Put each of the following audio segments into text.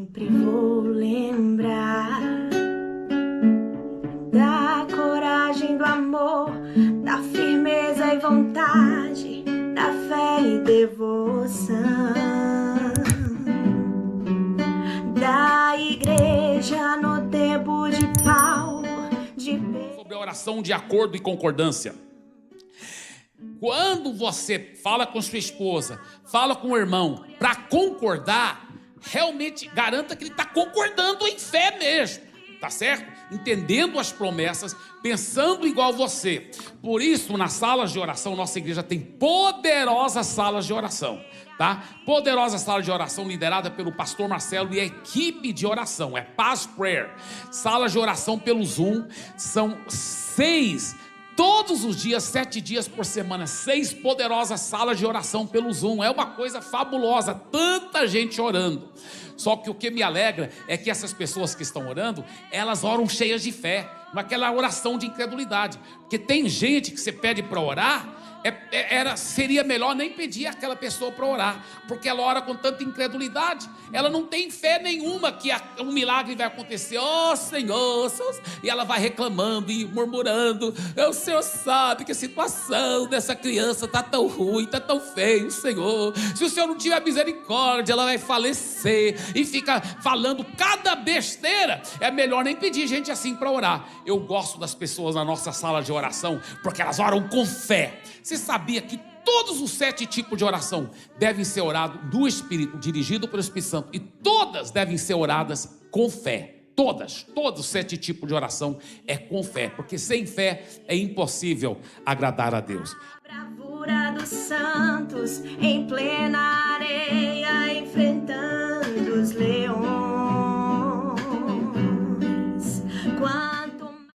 Sempre vou lembrar da coragem, do amor, da firmeza e vontade, da fé e devoção, da igreja no tempo de Paulo, de Pedro. Sobre a oração de acordo e concordância. Quando você fala com sua esposa, fala com o irmão, para concordar, realmente garanta que ele está concordando em fé mesmo, tá certo? Entendendo as promessas, pensando igual você. Por isso, nas salas de oração, nossa igreja tem poderosas salas de oração, tá? Poderosa sala de oração liderada pelo pastor Marcelo e a equipe de oração, é Paz Prayer. Salas de oração pelo Zoom, são 6 todos os dias, 7 dias por semana, 6 poderosas salas de oração pelo Zoom. É uma coisa fabulosa, tanta gente orando. Só que o que me alegra é que essas pessoas que estão orando, elas oram cheias de fé, naquela oração de incredulidade. Porque tem gente que você pede para orar, seria melhor nem pedir aquela pessoa para orar, porque ela ora com tanta incredulidade, ela não tem fé nenhuma que um milagre vai acontecer. Oh Senhor, e ela vai reclamando e murmurando: o Senhor sabe que a situação dessa criança está tão ruim, está tão feio, Senhor, se o Senhor não tiver misericórdia, ela vai falecer, e fica falando cada besteira. É melhor nem pedir gente assim para orar. Eu gosto das pessoas na nossa sala de oração, porque elas oram com fé. Você sabia que todos os 7 tipos de oração devem ser orados no Espírito, dirigido pelo Espírito Santo, e todas devem ser oradas com fé? Todos os 7 tipos de oração é com fé, porque sem fé é impossível agradar a Deus. Bravura dos santos em plena areia, enfrentando os leões.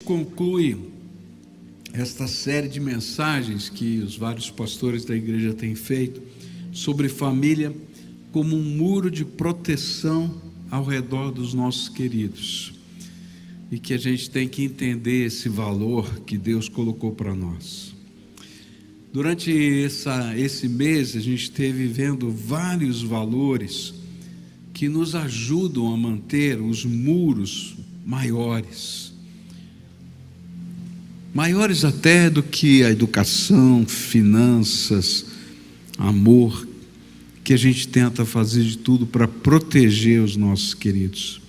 Conclui esta série de mensagens que os vários pastores da igreja têm feito sobre família como um muro de proteção ao redor dos nossos queridos, e que a gente tem que entender esse valor que Deus colocou para nós. Durante esse mês a gente esteve vendo vários valores que nos ajudam a manter os muros maiores até do que a educação, finanças, amor, que a gente tenta fazer de tudo para proteger os nossos queridos.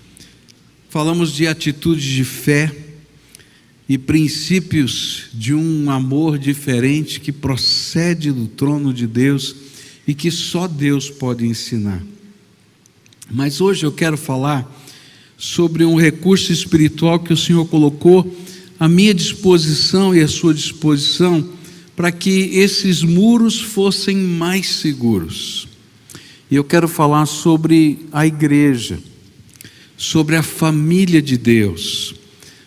Falamos de atitudes de fé e princípios de um amor diferente que procede do trono de Deus e que só Deus pode ensinar. Mas hoje eu quero falar sobre um recurso espiritual que o Senhor colocou à minha disposição e à sua disposição, para que esses muros fossem mais seguros. E eu quero falar sobre a igreja, sobre a família de Deus,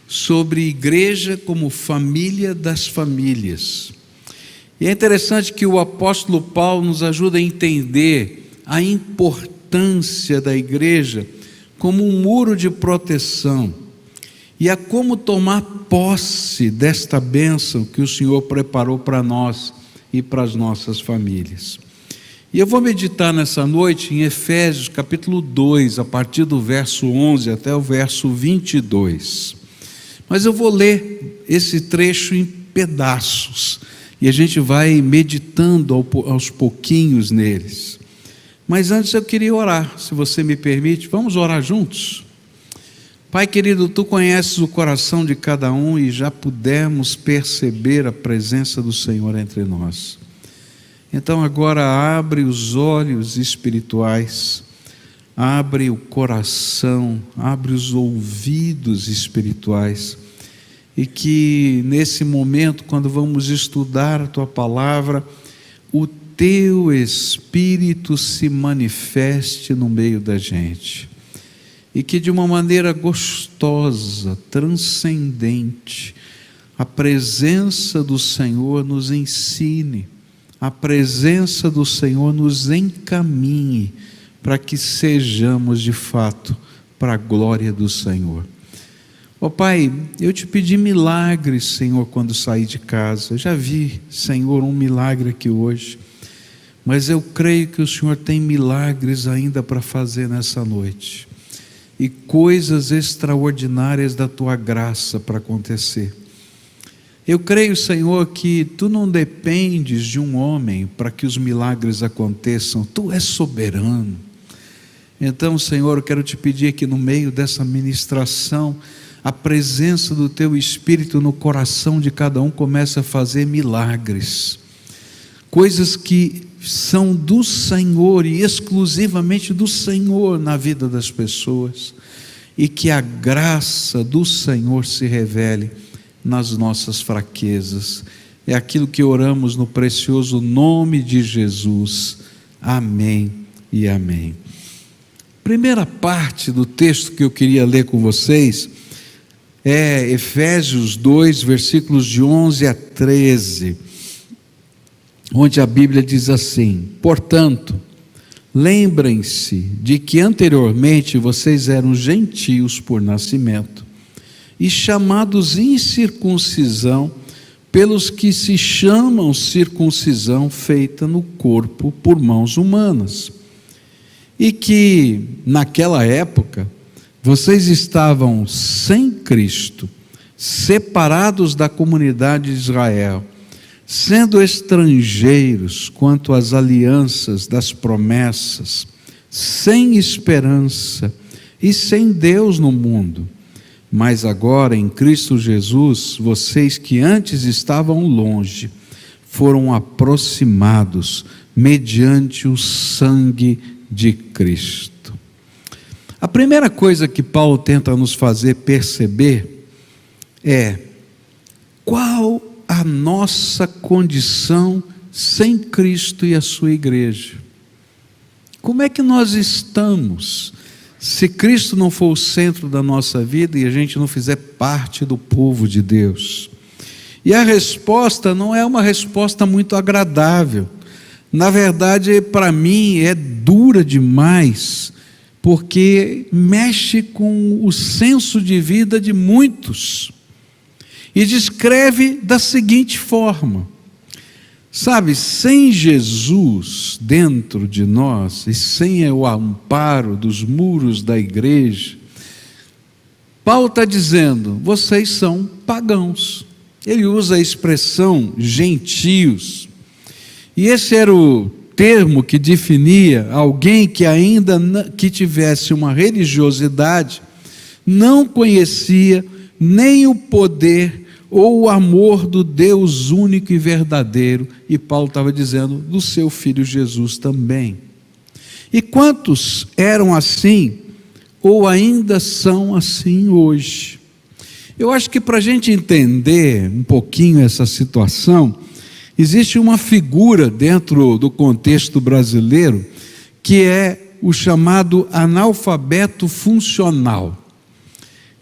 sobre igreja como família das famílias. E é interessante que o apóstolo Paulo nos ajuda a entender a importância da igreja como um muro de proteção, e a como tomar posse desta bênção que o Senhor preparou para nós e para as nossas famílias. E eu vou meditar nessa noite em Efésios capítulo 2, a partir do verso 11 até o verso 22. Mas eu vou ler esse trecho em pedaços, e a gente vai meditando aos pouquinhos neles. Mas antes eu queria orar, se você me permite. Vamos orar juntos? Pai querido, Tu conheces o coração de cada um e já pudemos perceber a presença do Senhor entre nós. Então agora abre os olhos espirituais, abre o coração, abre os ouvidos espirituais, e que nesse momento, quando vamos estudar a Tua palavra, o Teu Espírito se manifeste no meio da gente. E que de uma maneira gostosa, transcendente, a presença do Senhor nos ensine, a presença do Senhor nos encaminhe, para que sejamos de fato para a glória do Senhor. Ó Pai, eu te pedi milagres, Senhor, quando saí de casa. Eu já vi, Senhor, um milagre aqui hoje, mas eu creio que o Senhor tem milagres ainda para fazer nessa noite. e coisas extraordinárias da tua graça para acontecer. Eu creio, Senhor, que tu não dependes de um homem para que os milagres aconteçam, tu és soberano. Então, Senhor, eu quero te pedir que no meio dessa ministração, a presença do teu Espírito no coração de cada um comece a fazer milagres, coisas que são do Senhor e exclusivamente do Senhor na vida das pessoas, e que a graça do Senhor se revele nas nossas fraquezas. É aquilo que oramos no precioso nome de Jesus. Amém e amém. Primeira parte do texto que eu queria ler com vocês é Efésios 2, versículos de 11 a 13, onde a Bíblia diz assim: portanto, lembrem-se de que anteriormente vocês eram gentios por nascimento e chamados incircuncisão pelos que se chamam circuncisão feita no corpo por mãos humanas, e que naquela época vocês estavam sem Cristo, separados da comunidade de Israel, sendo estrangeiros quanto às alianças das promessas, sem esperança e sem Deus no mundo. Mas agora em Cristo Jesus, vocês que antes estavam longe, foram aproximados mediante o sangue de Cristo. A primeira coisa que Paulo tenta nos fazer perceber é qual a nossa condição sem Cristo e a sua igreja. Como é que nós estamos se Cristo não for o centro da nossa vida e a gente não fizer parte do povo de Deus? E a resposta não é uma resposta muito agradável. Na verdade, para mim, é dura demais, porque mexe com o senso de vida de muitos. E descreve da seguinte forma: sabe, sem Jesus dentro de nós, e sem o amparo dos muros da igreja, Paulo está dizendo, vocês são pagãos. Ele usa a expressão gentios, e esse era o termo que definia alguém que ainda que tivesse uma religiosidade, não conhecia nem o poder ou o amor do Deus único e verdadeiro, e Paulo estava dizendo do seu Filho Jesus também. E quantos eram assim, ou ainda são assim hoje? Eu acho que para a gente entender um pouquinho essa situação, existe uma figura dentro do contexto brasileiro, que é o chamado analfabeto funcional.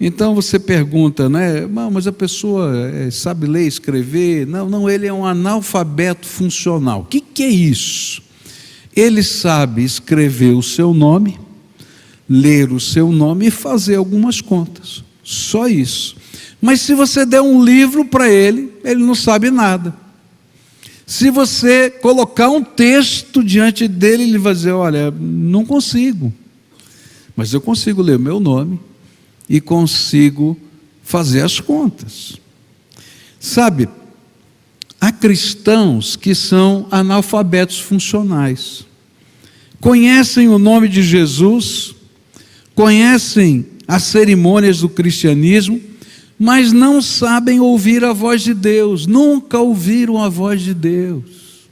Então você pergunta, né? Mas a pessoa sabe ler e escrever? Não, ele é um analfabeto funcional. O que é isso? Ele sabe escrever o seu nome, ler o seu nome e fazer algumas contas. Só isso. Mas se você der um livro para ele, ele não sabe nada. Se você colocar um texto diante dele, ele vai dizer, olha, não consigo. Mas eu consigo ler o meu nome e consigo fazer as contas. Sabe, há cristãos que são analfabetos funcionais. Conhecem o nome de Jesus, conhecem as cerimônias do cristianismo, mas não sabem ouvir a voz de Deus, nunca ouviram a voz de Deus,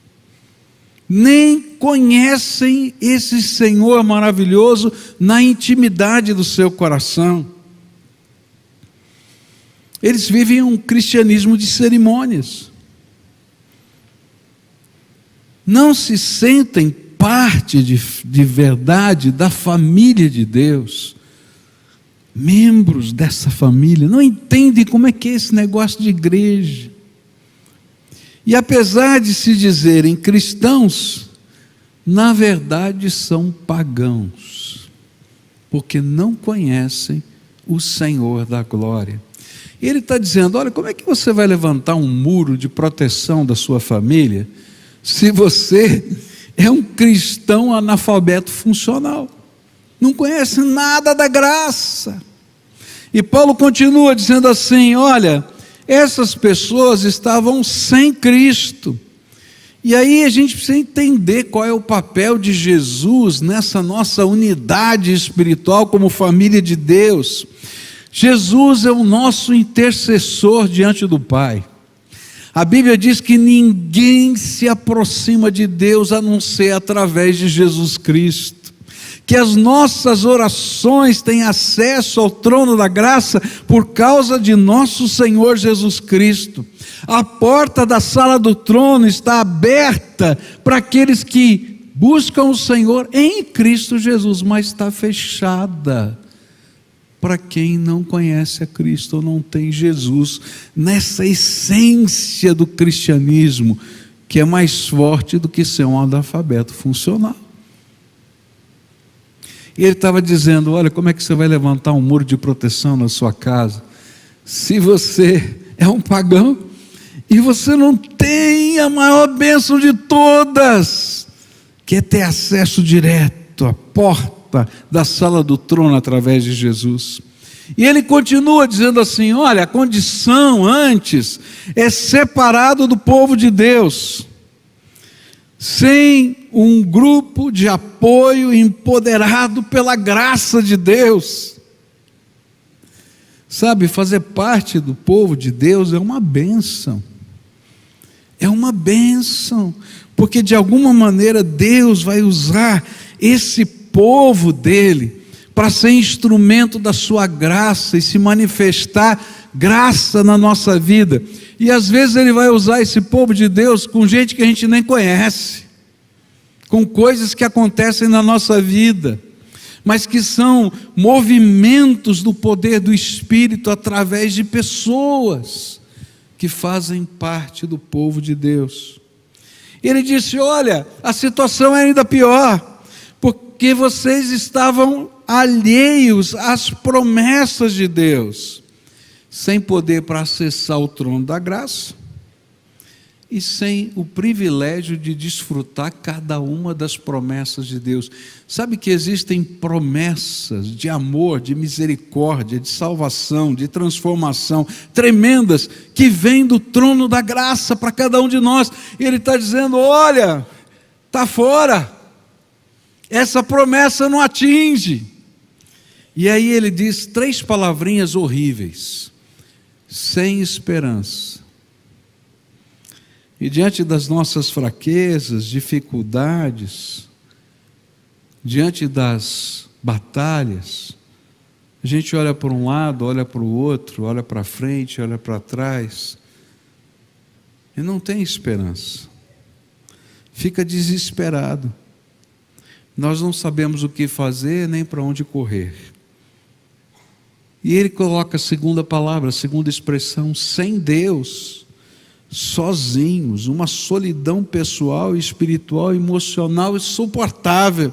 nem conhecem esse Senhor maravilhoso na intimidade do seu coração. Eles vivem um cristianismo de cerimônias, não se sentem parte de verdade da família de Deus, membros dessa família, não entendem como é que é esse negócio de igreja. E apesar de se dizerem cristãos, na verdade são pagãos, porque não conhecem o Senhor da glória. E ele está dizendo, olha, como é que você vai levantar um muro de proteção da sua família, se você é um cristão analfabeto funcional? não conhecem nada da graça. E Paulo continua dizendo assim: olha, essas pessoas estavam sem Cristo. E aí a gente precisa entender qual é o papel de Jesus nessa nossa unidade espiritual como família de Deus. Jesus é o nosso intercessor diante do Pai. A Bíblia diz que ninguém se aproxima de Deus a não ser através de Jesus Cristo. Que as nossas orações têm acesso ao trono da graça por causa de nosso Senhor Jesus Cristo. A porta da sala do trono está aberta para aqueles que buscam o Senhor em Cristo Jesus, mas está fechada para quem não conhece a Cristo ou não tem Jesus nessa essência do cristianismo, que é mais forte do que ser um analfabeto funcional. E ele estava dizendo: olha, como é que você vai levantar um muro de proteção na sua casa, se você é um pagão, e você não tem a maior bênção de todas, que é ter acesso direto à porta da sala do trono através de Jesus. E ele continua dizendo assim: olha, a condição antes é separado do povo de Deus, sem um grupo de apoio empoderado pela graça de Deus. Sabe, fazer parte do povo de Deus é uma bênção. É uma bênção, porque de alguma maneira Deus vai usar esse povo dele para ser instrumento da sua graça e se manifestar graça na nossa vida. E às vezes ele vai usar esse povo de Deus com gente que a gente nem conhece, com coisas que acontecem na nossa vida, mas que são movimentos do poder do Espírito através de pessoas que fazem parte do povo de Deus. Ele disse: olha, a situação é ainda pior, porque vocês estavam alheios às promessas de Deus, sem poder para acessar o trono da graça, e sem o privilégio de desfrutar cada uma das promessas de Deus. Sabe que existem promessas de amor, de misericórdia, de salvação, de transformação tremendas, que vêm do trono da graça para cada um de nós. E ele está dizendo: olha, está fora, essa promessa não atinge. E aí ele diz 3 palavrinhas horríveis: sem esperança. E diante das nossas fraquezas, dificuldades, diante das batalhas, a gente olha para um lado, olha para o outro, olha para frente, olha para trás, e não tem esperança, fica desesperado. Nós não sabemos o que fazer, nem para onde correr. E ele coloca a segunda palavra, a segunda expressão: sem Deus, sozinhos, uma solidão pessoal, espiritual, emocional insuportável.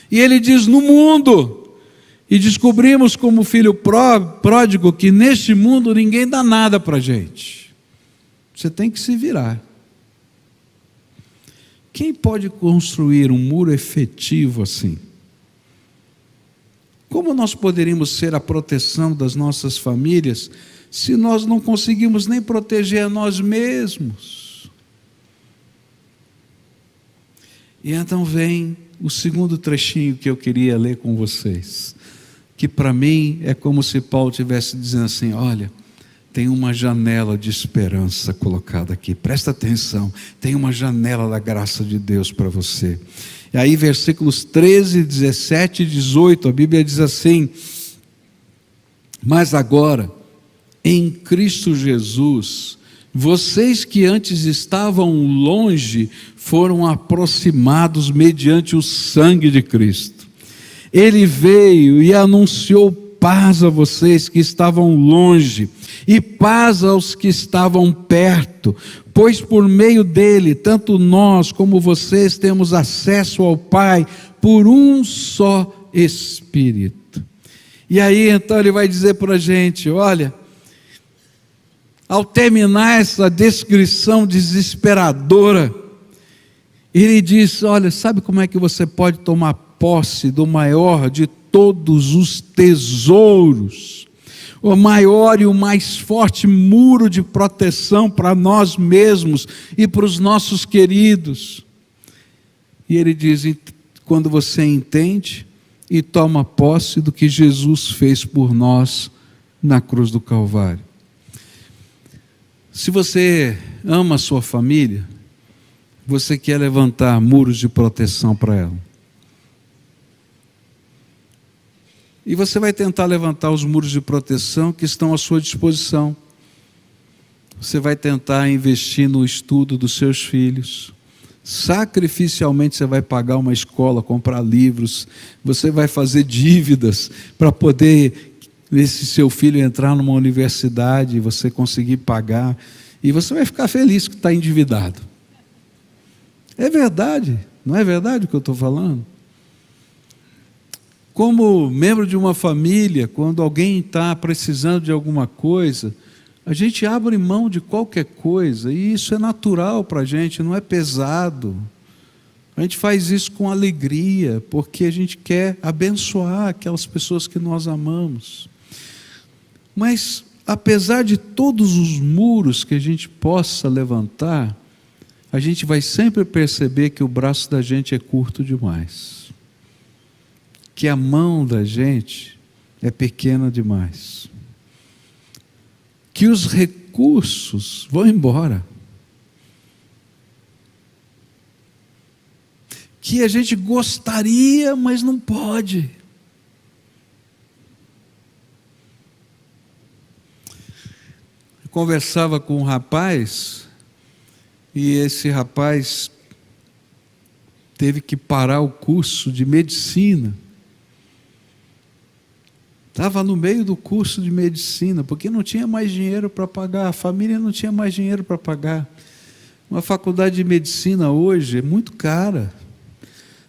E ele diz: no mundo. E descobrimos como filho pródigo que neste mundo ninguém dá nada para a gente, você tem que se virar. Quem pode construir um muro efetivo assim? Como nós poderíamos ser a proteção das nossas famílias se nós não conseguimos nem proteger a nós mesmos? E então vem o segundo trechinho que eu queria ler com vocês, que para mim é como se Paulo estivesse dizendo assim: olha, tem uma janela de esperança colocada aqui, presta atenção, tem uma janela da graça de Deus para você. E aí versículos 13, 17 e 18, a Bíblia diz assim: mas agora, em Cristo Jesus, vocês que antes estavam longe, foram aproximados mediante o sangue de Cristo. Ele veio e anunciou paz a vocês que estavam longe, e paz aos que estavam perto, pois por meio dele, tanto nós como vocês temos acesso ao Pai, por um só Espírito. E aí então ele vai dizer para a gente: olha, ao terminar essa descrição desesperadora, Ele diz: olha, sabe como é que você pode tomar posse do maior de todos os tesouros, o maior e o mais forte muro de proteção para nós mesmos e para os nossos queridos? E ele diz: quando você entende e toma posse do que Jesus fez por nós na cruz do Calvário. Se você ama a sua família, você quer levantar muros de proteção para ela. E você vai tentar levantar os muros de proteção que estão à sua disposição. Você vai tentar investir no estudo dos seus filhos. Sacrificialmente você vai pagar uma escola, comprar livros. Você vai fazer dívidas para poder esse seu filho entrar numa universidade e você conseguir pagar. E você vai ficar feliz que está endividado. É verdade, não é verdade o que eu estou falando? Como membro de uma família, quando alguém está precisando de alguma coisa, a gente abre mão de qualquer coisa, e isso é natural para a gente, não é pesado. A gente faz isso com alegria, porque a gente quer abençoar aquelas pessoas que nós amamos. Mas, apesar de todos os muros que a gente possa levantar, a gente vai sempre perceber que o braço da gente é curto demais. Que a mão da gente é pequena demais. Que os recursos vão embora. Que a gente gostaria, mas não pode. Eu conversava com um rapaz, e esse rapaz teve que parar o curso de medicina. Estava no meio do curso de medicina, porque não tinha mais dinheiro para pagar, a família não tinha mais dinheiro para pagar. Uma faculdade de medicina hoje é muito cara,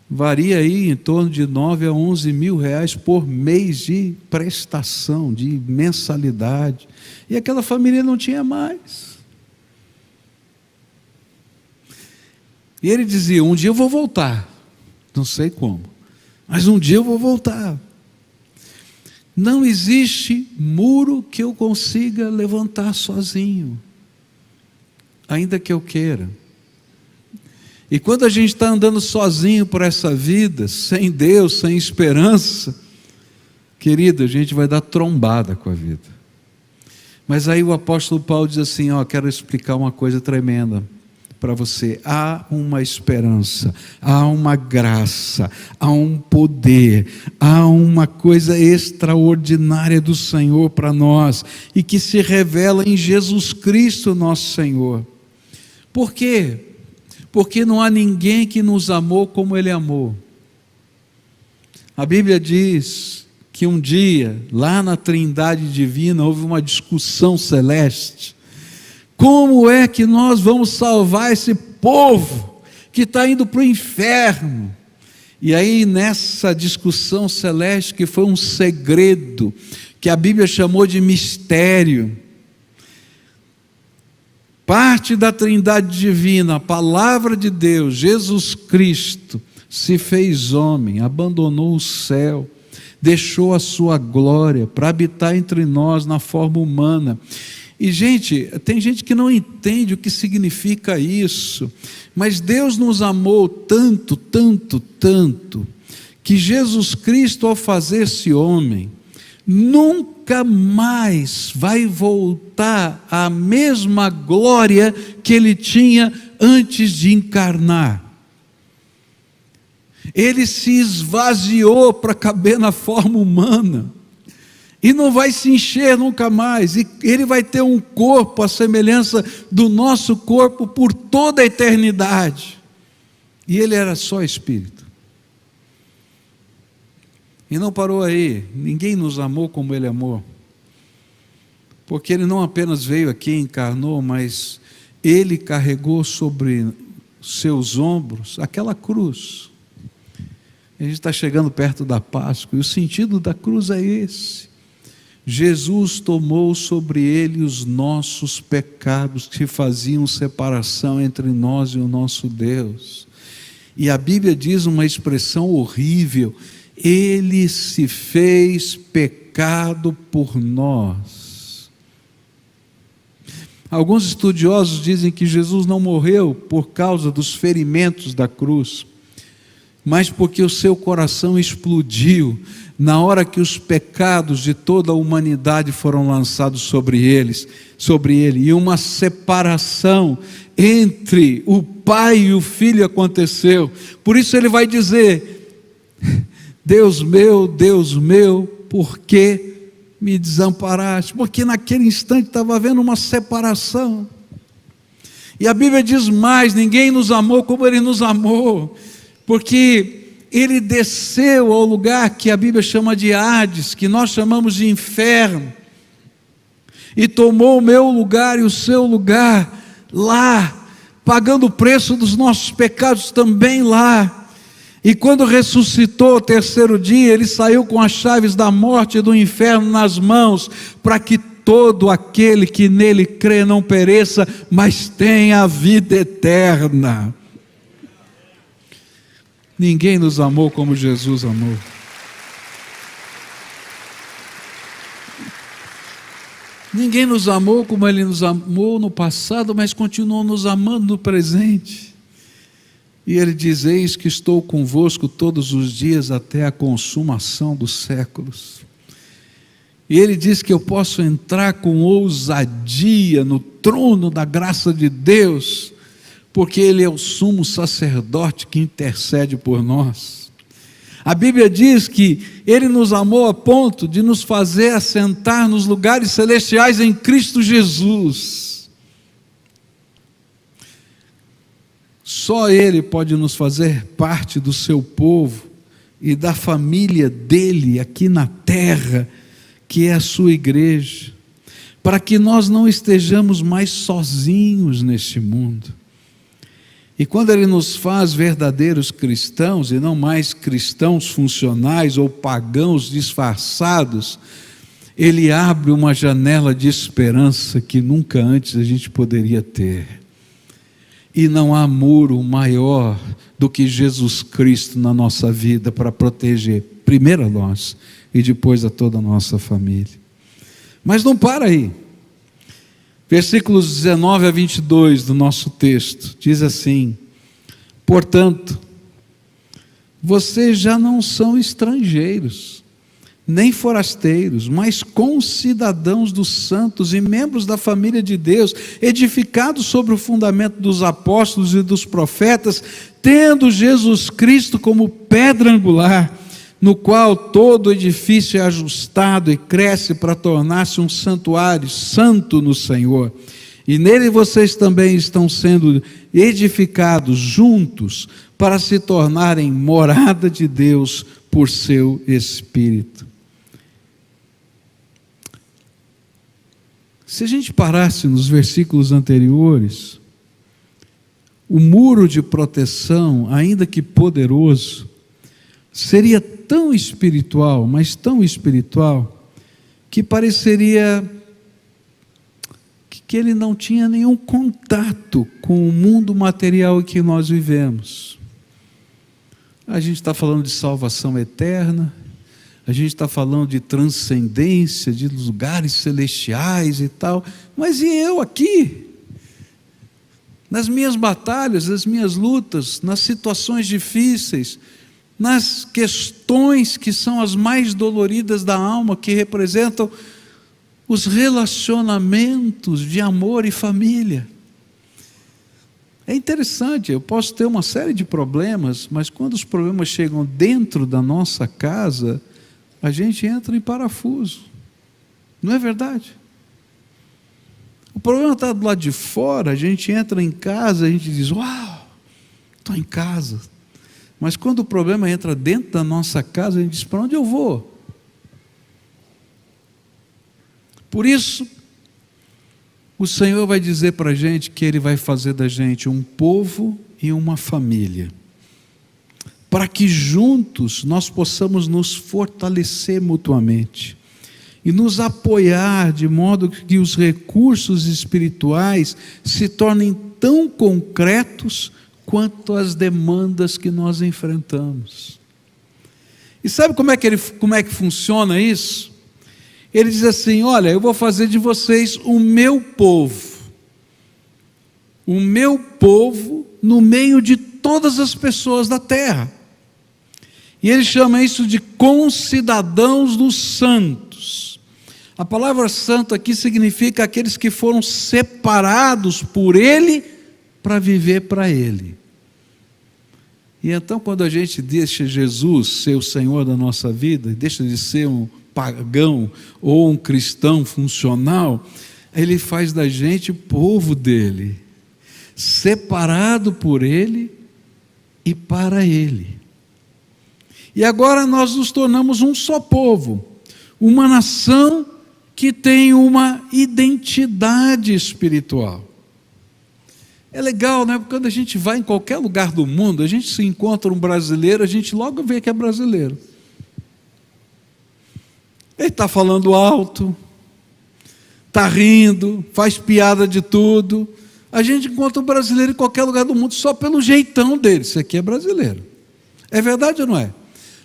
varia aí em torno de 9 a 11 mil reais por mês de prestação, de mensalidade, e aquela família não tinha mais. E ele dizia: um dia eu vou voltar, não sei como, mas um dia eu vou voltar. Não existe muro que eu consiga levantar sozinho, ainda que eu queira. E quando a gente está andando sozinho por essa vida, sem Deus, sem esperança, querido, a gente vai dar trombada com a vida. Mas aí o apóstolo Paulo diz assim: quero explicar uma coisa tremenda para você. Há uma esperança, há uma graça, há um poder, há uma coisa extraordinária do Senhor para nós, e que se revela em Jesus Cristo nosso Senhor. Por quê? Porque não há ninguém que nos amou como Ele amou. A Bíblia diz que um dia, lá na Trindade Divina, houve uma discussão celeste. Como é que nós vamos salvar esse povo que está indo para o inferno? E aí, nessa discussão celeste, que foi um segredo, que a Bíblia chamou de mistério, parte da Trindade Divina, a palavra de Deus, Jesus Cristo, se fez homem, abandonou o céu, deixou a sua glória para habitar entre nós na forma humana. E gente, tem gente que não entende o que significa isso, mas Deus nos amou tanto, tanto, tanto, que Jesus Cristo, ao fazer-se homem, nunca mais vai voltar à mesma glória que Ele tinha antes de encarnar. Ele se esvaziou para caber na forma humana, e não vai se encher nunca mais, e Ele vai ter um corpo à semelhança do nosso corpo por toda a eternidade. E Ele era só Espírito. E não parou aí, ninguém nos amou como Ele amou, porque Ele não apenas veio aqui e encarnou, mas Ele carregou sobre seus ombros aquela cruz. A gente está chegando perto da Páscoa, e o sentido da cruz é esse. Jesus tomou sobre Ele os nossos pecados que faziam separação entre nós e o nosso Deus. E a Bíblia diz uma expressão horrível: Ele se fez pecado por nós. Alguns estudiosos dizem que Jesus não morreu por causa dos ferimentos da cruz, mas porque o seu coração explodiu na hora que os pecados de toda a humanidade foram lançados sobre ele, e uma separação entre o Pai e o Filho aconteceu. Por isso ele vai dizer: Deus meu, por que me desamparaste? Porque naquele instante estava havendo uma separação. E a Bíblia diz mais: ninguém nos amou como Ele nos amou, porque Ele desceu ao lugar que a Bíblia chama de Hades, que nós chamamos de inferno, e tomou o meu lugar e o seu lugar lá, pagando o preço dos nossos pecados também lá. E quando ressuscitou ao terceiro dia, Ele saiu com as chaves da morte e do inferno nas mãos, para que todo aquele que nele crê não pereça, mas tenha a vida eterna. Ninguém nos amou como Jesus amou. Ninguém nos amou como Ele nos amou no passado, mas continuou nos amando no presente. E Ele diz: eis que estou convosco todos os dias até a consumação dos séculos. E Ele diz que eu posso entrar com ousadia no trono da graça de Deus, porque Ele é o sumo sacerdote que intercede por nós. A Bíblia diz que Ele nos amou a ponto de nos fazer assentar nos lugares celestiais em Cristo Jesus. Só Ele pode nos fazer parte do seu povo e da família dEle aqui na terra, que é a sua igreja, para que nós não estejamos mais sozinhos neste mundo. E quando Ele nos faz verdadeiros cristãos, e não mais cristãos funcionais ou pagãos disfarçados, Ele abre uma janela de esperança que nunca antes a gente poderia ter. E não há muro maior do que Jesus Cristo na nossa vida para proteger primeiro a nós e depois a toda a nossa família. Mas não para aí. Versículos 19 a 22 do nosso texto, diz assim: portanto, vocês já não são estrangeiros, nem forasteiros, mas concidadãos dos santos e membros da família de Deus, edificados sobre o fundamento dos apóstolos e dos profetas, tendo Jesus Cristo como pedra angular, no qual todo edifício é ajustado e cresce para tornar-se um santuário santo no Senhor. E nele vocês também estão sendo edificados juntos para se tornarem morada de Deus por seu Espírito. Se a gente parasse nos versículos anteriores, o muro de proteção, ainda que poderoso, seria tão espiritual, mas tão espiritual, que pareceria que ele não tinha nenhum contato com o mundo material em que nós vivemos. A gente está falando de salvação eterna, a gente está falando de transcendência, de lugares celestiais e tal, mas e eu aqui? Nas minhas batalhas, nas minhas lutas, nas situações difíceis, nas questões que são as mais doloridas da alma, que representam os relacionamentos de amor e família. É interessante, eu posso ter uma série de problemas, mas quando os problemas chegam dentro da nossa casa, a gente entra em parafuso. Não é verdade? O problema está do lado de fora, a gente entra em casa, a gente diz: uau, estou em casa. Mas quando o problema entra dentro da nossa casa, a gente diz: para onde eu vou? Por isso, o Senhor vai dizer para a gente que Ele vai fazer da gente um povo e uma família, para que juntos nós possamos nos fortalecer mutuamente e nos apoiar, de modo que os recursos espirituais se tornem tão concretos quanto às demandas que nós enfrentamos. E sabe como é que funciona isso? Ele diz assim: olha, eu vou fazer de vocês o meu povo no meio de todas as pessoas da terra. E ele chama isso de concidadãos dos santos. A palavra santo aqui significa aqueles que foram separados por ele para viver para ele. E então, quando a gente deixa Jesus ser o Senhor da nossa vida, deixa de ser um pagão ou um cristão funcional, ele faz da gente povo dele, separado por ele e para ele. E agora nós nos tornamos um só povo, uma nação que tem uma identidade espiritual. É legal, né? Porque quando a gente vai em qualquer lugar do mundo, a gente se encontra um brasileiro, a gente logo vê que é brasileiro. Ele está falando alto, está rindo, faz piada de tudo. A gente encontra um brasileiro em qualquer lugar do mundo só pelo jeitão dele. Isso aqui é brasileiro. É verdade ou não é?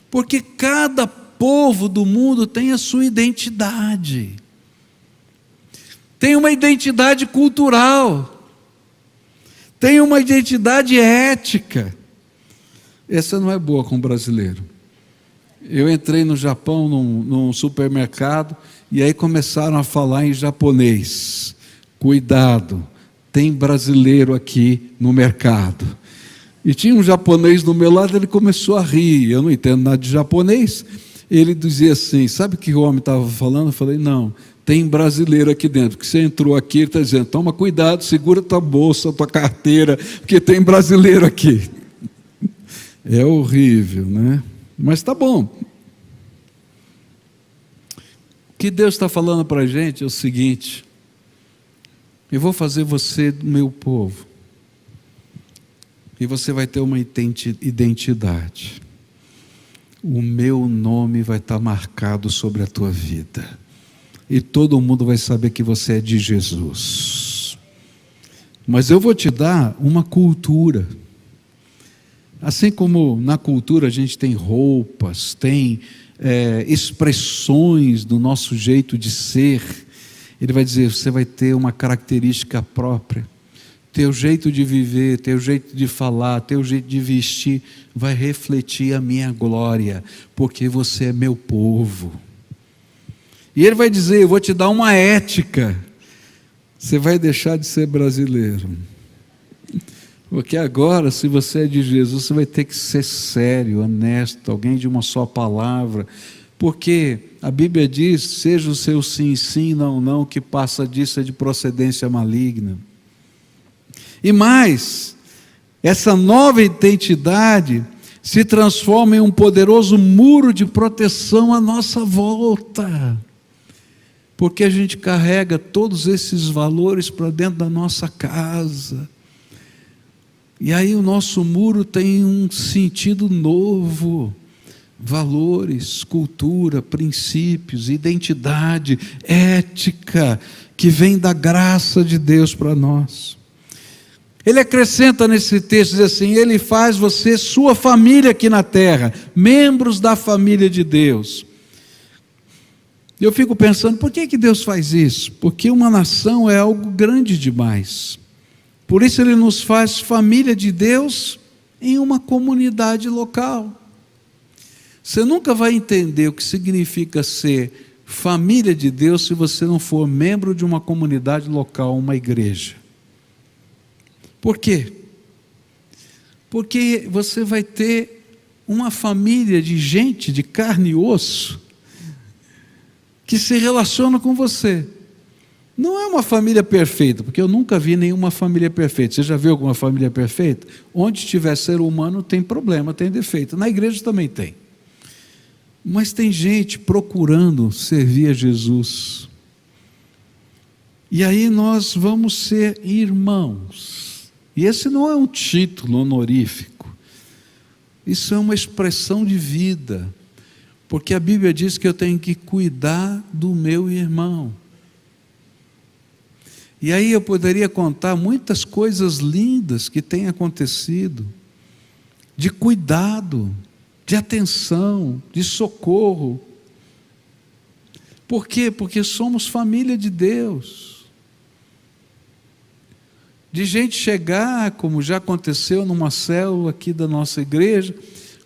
Porque cada povo do mundo tem a sua identidade. Tem uma identidade cultural. Tem uma identidade ética. Essa não é boa com o brasileiro. Eu entrei no Japão, num supermercado, e aí começaram a falar em japonês. Cuidado, tem brasileiro aqui no mercado. E tinha um japonês do meu lado, ele começou a rir. Eu não entendo nada de japonês. Ele dizia assim: sabe o que o homem estava falando? Eu falei: não, tem brasileiro aqui dentro. Porque você entrou aqui, ele está dizendo: toma cuidado, segura tua bolsa, tua carteira, porque tem brasileiro aqui. É horrível, né? Mas está bom. O que Deus está falando para a gente é o seguinte: eu vou fazer você do meu povo. E você vai ter uma identidade. O meu nome vai estar marcado sobre a tua vida. E todo mundo vai saber que você é de Jesus. Mas eu vou te dar uma cultura. Assim como na cultura a gente tem roupas, tem expressões do nosso jeito de ser, ele vai dizer: você vai ter uma característica própria. Teu jeito de viver, teu jeito de falar, teu jeito de vestir vai refletir a minha glória, porque você é meu povo. E ele vai dizer: eu vou te dar uma ética. Você vai deixar de ser brasileiro. Porque agora, se você é de Jesus, você vai ter que ser sério, honesto, alguém de uma só palavra. Porque a Bíblia diz: seja o seu sim, sim, não, não, que passa disso é de procedência maligna. E mais, essa nova identidade se transforma em um poderoso muro de proteção à nossa volta. Porque a gente carrega todos esses valores para dentro da nossa casa. E aí o nosso muro tem um sentido novo. Valores, cultura, princípios, identidade, ética, que vem da graça de Deus para nós. Ele acrescenta nesse texto, diz assim: ele faz você sua família aqui na terra, membros da família de Deus. Eu fico pensando, por que Deus faz isso? Porque uma nação é algo grande demais. Por isso ele nos faz família de Deus em uma comunidade local. Você nunca vai entender o que significa ser família de Deus se você não for membro de uma comunidade local, uma igreja. Por quê? Porque você vai ter uma família de gente de carne e osso que se relaciona com você. Não é uma família perfeita, porque eu nunca vi nenhuma família perfeita. Você já viu alguma família perfeita? Onde tiver ser humano tem problema, tem defeito. Na igreja também tem. Mas tem gente procurando servir a Jesus. E aí nós vamos ser irmãos. E esse não é um título honorífico. Isso é uma expressão de vida. Porque a Bíblia diz que eu tenho que cuidar do meu irmão. E aí eu poderia contar muitas coisas lindas que têm acontecido, de cuidado, de atenção, de socorro. Por quê? Porque somos família de Deus. De gente chegar, como já aconteceu numa célula aqui da nossa igreja,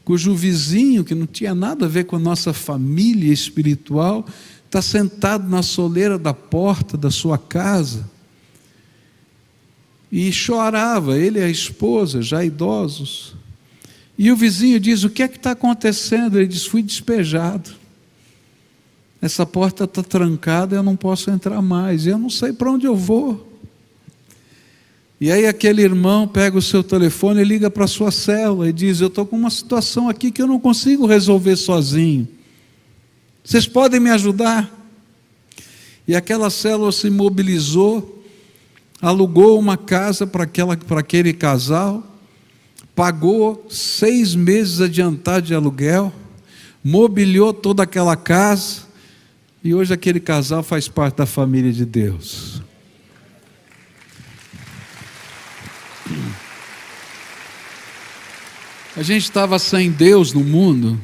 cujo vizinho, que não tinha nada a ver com a nossa família espiritual, está sentado na soleira da porta da sua casa e chorava, ele e a esposa, já idosos. E o vizinho diz: o que é que está acontecendo? Ele diz: fui despejado, essa porta está trancada, eu não posso entrar mais, eu não sei para onde eu vou. E aí aquele irmão pega o seu telefone e liga para a sua célula e diz: eu estou com uma situação aqui que eu não consigo resolver sozinho, vocês podem me ajudar? E aquela célula se mobilizou, alugou uma casa para aquele casal, pagou 6 meses adiantado de aluguel, mobiliou toda aquela casa, e hoje aquele casal faz parte da família de Deus. A gente estava sem Deus no mundo,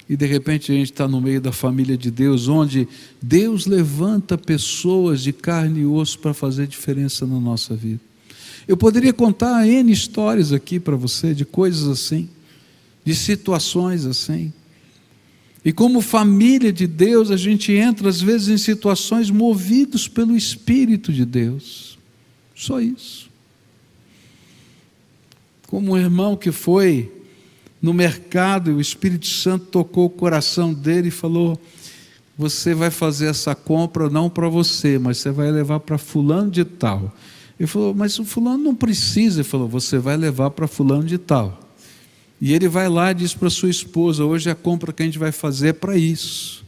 e de repente a gente está no meio da família de Deus, onde Deus levanta pessoas de carne e osso para fazer diferença na nossa vida. Eu poderia contar N histórias aqui para você, de coisas assim, de situações assim. E como família de Deus, a gente entra às vezes em situações movidos pelo Espírito de Deus. Só isso. Como um irmão que foi no mercado e o Espírito Santo tocou o coração dele e falou: você vai fazer essa compra não para você, mas você vai levar para fulano de tal. Ele falou: mas o fulano não precisa. Ele falou: você vai levar para fulano de tal. E ele vai lá e diz para sua esposa: hoje a compra que a gente vai fazer é para isso.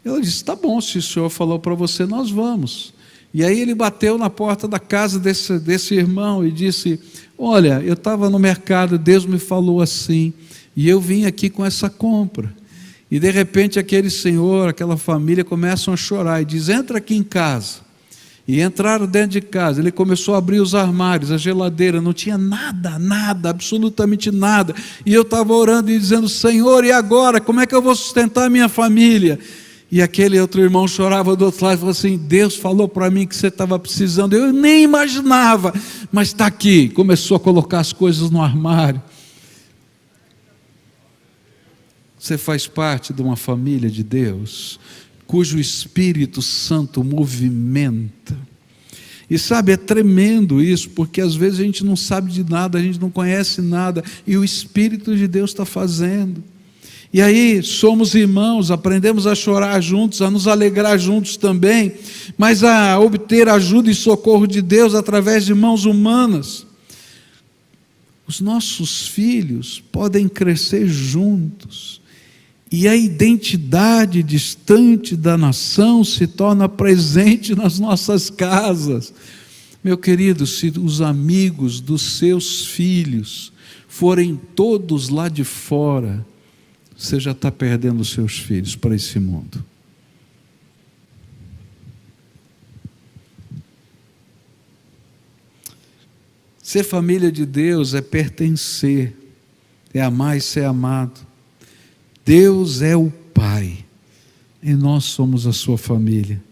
Ela disse: tá bom, se o senhor falou para você, nós vamos. E aí ele bateu na porta da casa desse irmão e disse: olha, eu estava no mercado, Deus me falou assim, e eu vim aqui com essa compra. E de repente aquele senhor, aquela família começam a chorar e diz: entra aqui em casa. E entraram dentro de casa. Ele começou a abrir os armários, a geladeira, não tinha nada, absolutamente nada. E eu estava orando e dizendo: Senhor, e agora? Como é que eu vou sustentar a minha família? E aquele outro irmão chorava do outro lado e falou assim: Deus falou para mim que você estava precisando. Eu nem imaginava, mas está aqui. Começou a colocar as coisas no armário. Você faz parte de uma família de Deus, cujo Espírito Santo movimenta. E sabe, é tremendo isso, porque às vezes a gente não sabe de nada, a gente não conhece nada, e o Espírito de Deus está fazendo. E aí somos irmãos, aprendemos a chorar juntos, a nos alegrar juntos também, mas a obter ajuda e socorro de Deus através de mãos humanas. Os nossos filhos podem crescer juntos, e a identidade distante da nação se torna presente nas nossas casas. Meu querido, se os amigos dos seus filhos forem todos lá de fora, você já está perdendo os seus filhos para esse mundo. Ser família de Deus é pertencer, é amar e ser amado. Deus é o Pai, e nós somos a sua família.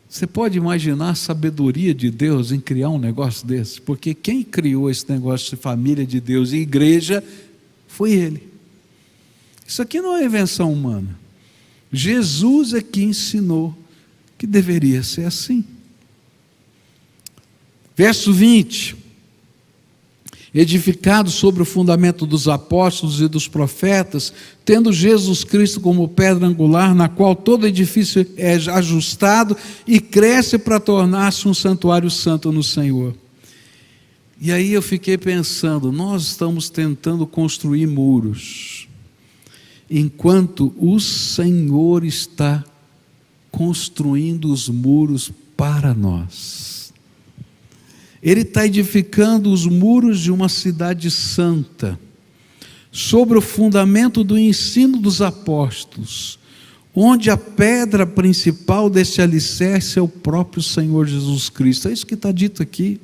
Você pode imaginar a sabedoria de Deus em criar um negócio desse? Porque quem criou esse negócio de família de Deus e igreja foi Ele. Isso aqui não é invenção humana. Jesus é que ensinou que deveria ser assim. Verso 20: edificado sobre o fundamento dos apóstolos e dos profetas, tendo Jesus Cristo como pedra angular, na qual todo edifício é ajustado e cresce para tornar-se um santuário santo no Senhor. E aí eu fiquei pensando, nós estamos tentando construir muros, enquanto o Senhor está construindo os muros para nós. Ele está edificando os muros de uma cidade santa, sobre o fundamento do ensino dos apóstolos, onde a pedra principal desse alicerce é o próprio Senhor Jesus Cristo. É isso que está dito aqui.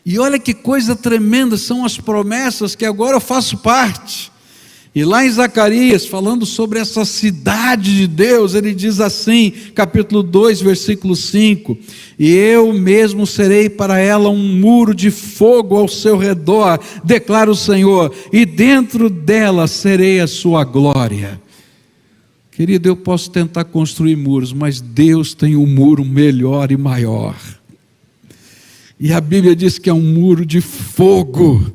E olha que coisa tremenda, são as promessas que agora eu faço parte. E lá em Zacarias, falando sobre essa cidade de Deus, ele diz assim, capítulo 2, versículo 5: e eu mesmo serei para ela um muro de fogo ao seu redor, declara o Senhor, e dentro dela serei a sua glória. Querido, eu posso tentar construir muros, mas Deus tem um muro melhor e maior. E a Bíblia diz que é um muro de fogo.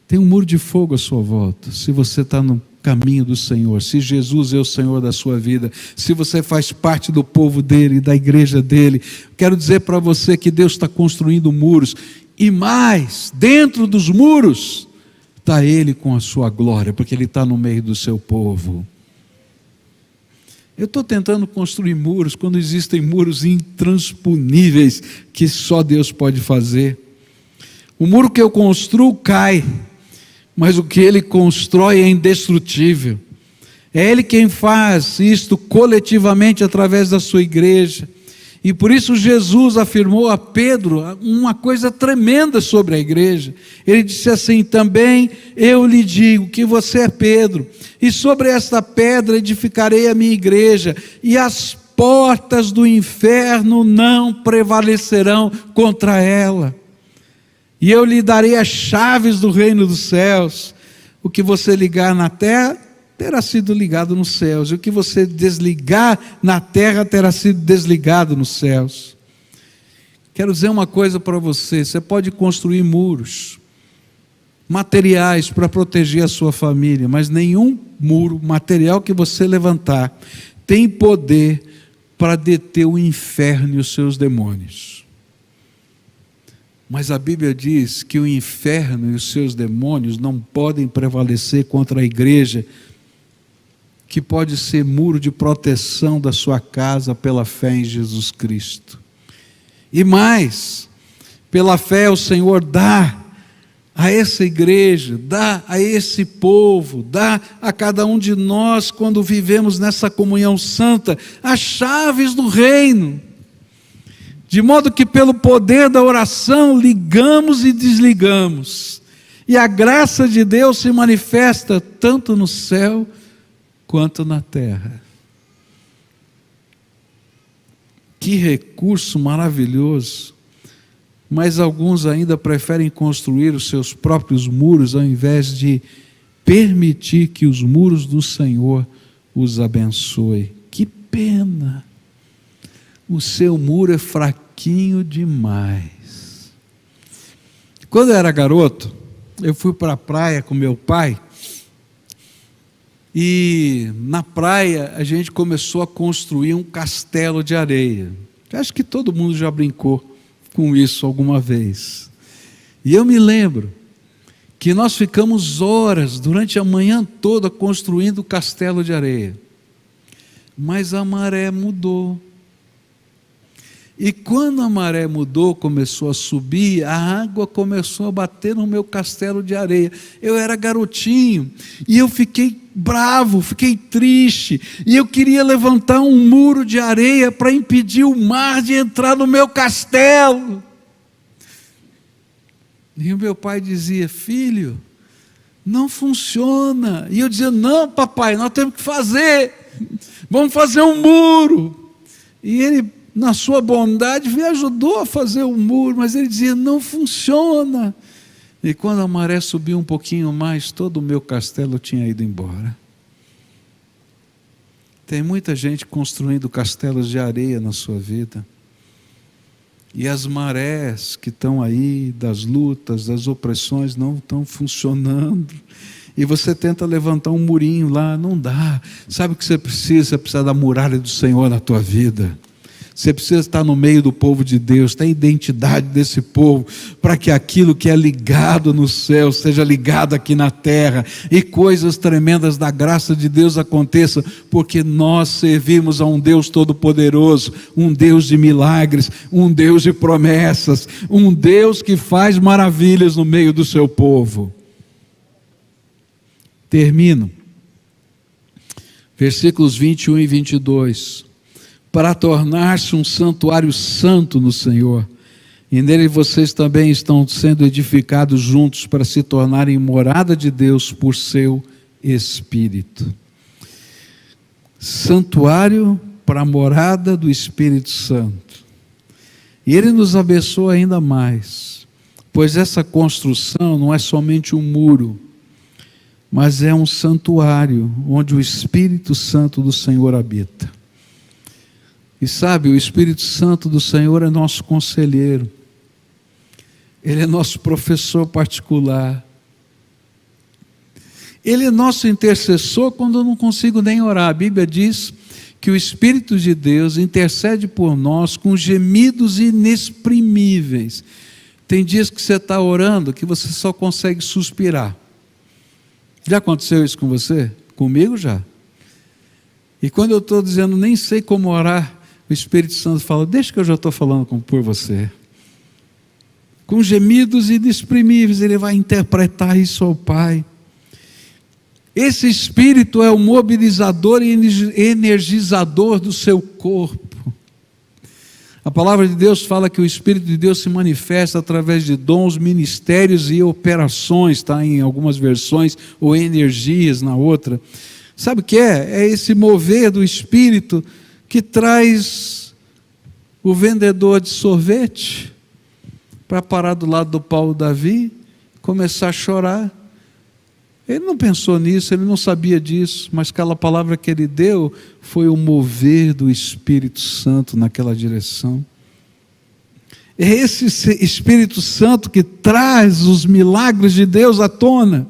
Tem um muro de fogo à sua volta. Se você está no caminho do Senhor, se Jesus é o Senhor da sua vida, se você faz parte do povo dele, da igreja dele, quero dizer para você que Deus está construindo muros. E mais, dentro dos muros está Ele com a sua glória, porque Ele está no meio do seu povo. Eu estou tentando construir muros quando existem muros intransponíveis que só Deus pode fazer. O muro que eu construo cai, mas o que Ele constrói é indestrutível. É Ele quem faz isto coletivamente através da sua igreja. E por isso Jesus afirmou a Pedro uma coisa tremenda sobre a igreja. Ele disse assim: também eu lhe digo que você é Pedro, e sobre esta pedra edificarei a minha igreja, e as portas do inferno não prevalecerão contra ela. E eu lhe darei as chaves do reino dos céus. O que você ligar na terra terá sido ligado nos céus, e o que você desligar na terra terá sido desligado nos céus. Quero dizer uma coisa para você: você pode construir muros materiais para proteger a sua família, mas nenhum muro material que você levantar tem poder para deter o inferno e os seus demônios. Mas a Bíblia diz que o inferno e os seus demônios não podem prevalecer contra a igreja, que pode ser muro de proteção da sua casa pela fé em Jesus Cristo. E mais, pela fé o Senhor dá a essa igreja, dá a esse povo, dá a cada um de nós, quando vivemos nessa comunhão santa, as chaves do reino, de modo que pelo poder da oração ligamos e desligamos, e a graça de Deus se manifesta tanto no céu quanto na terra. Que recurso maravilhoso! Mas alguns ainda preferem construir os seus próprios muros, ao invés de permitir que os muros do Senhor os abençoe. Que pena! O seu muro é fraquinho demais. Quando eu era garoto, eu fui para a praia com meu pai, e na praia a gente começou a construir um castelo de areia. Acho que todo mundo já brincou com isso alguma vez. E eu me lembro que nós ficamos horas durante a manhã toda construindo o castelo de areia. Mas a maré mudou. E quando a maré mudou, começou a subir, a água começou a bater no meu castelo de areia. Eu era garotinho e eu fiquei bravo, fiquei triste, e eu queria levantar um muro de areia para impedir o mar de entrar no meu castelo. E o meu pai dizia: filho, não funciona. E eu dizia: não, papai, nós temos que fazer, vamos fazer um muro. E ele, na sua bondade, me ajudou a fazer um muro, mas ele dizia: não funciona. E quando a maré subiu um pouquinho mais, todo o meu castelo tinha ido embora. Tem muita gente construindo castelos de areia na sua vida. E as marés que estão aí, das lutas, das opressões, não estão funcionando. E você tenta levantar um murinho lá, não dá. Sabe o que você precisa? Você precisa da muralha do Senhor na tua vida. Você precisa estar no meio do povo de Deus, ter a identidade desse povo, para que aquilo que é ligado no céu seja ligado aqui na terra, e coisas tremendas da graça de Deus aconteçam, porque nós servimos a um Deus todo-poderoso, um Deus de milagres, um Deus de promessas, um Deus que faz maravilhas no meio do seu povo. Termino versículos 21 e 22, para tornar-se um santuário santo no Senhor, e nele vocês também estão sendo edificados juntos para se tornarem morada de Deus por seu Espírito. Santuário para a morada do Espírito Santo. E Ele nos abençoa ainda mais, pois essa construção não é somente um muro, mas é um santuário onde o Espírito Santo do Senhor habita. E sabe, o Espírito Santo do Senhor é nosso conselheiro, Ele é nosso professor particular, Ele é nosso intercessor quando eu não consigo nem orar. A Bíblia diz que o Espírito de Deus intercede por nós com gemidos inexprimíveis. Tem dias que você está orando que você só consegue suspirar. Já aconteceu isso com você? Comigo já. E quando eu estou dizendo nem sei como orar, o Espírito Santo fala, deixa que eu já estou falando por você. Com gemidos inexprimíveis, Ele vai interpretar isso ao Pai. Esse Espírito é o mobilizador e energizador do seu corpo. A palavra de Deus fala que o Espírito de Deus se manifesta através de dons, ministérios e operações, está em algumas versões, ou energias na outra. Sabe o que é? É esse mover do Espírito que traz o vendedor de sorvete para parar do lado do Paulo Davi, começar a chorar. Ele não pensou nisso, ele não sabia disso, mas aquela palavra que ele deu foi o mover do Espírito Santo naquela direção. É esse Espírito Santo que traz os milagres de Deus à tona,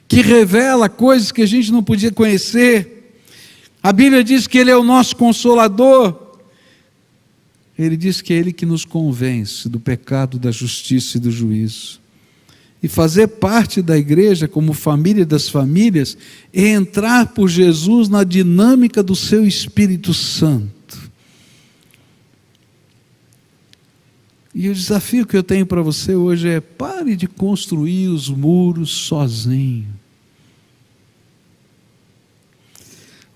que revela coisas que a gente não podia conhecer. A Bíblia diz que Ele é o nosso Consolador. Ele diz que é Ele que nos convence do pecado, da justiça e do juízo. E fazer parte da igreja como família das famílias é entrar por Jesus na dinâmica do seu Espírito Santo. E o desafio que eu tenho para você hoje é: pare de construir os muros sozinho.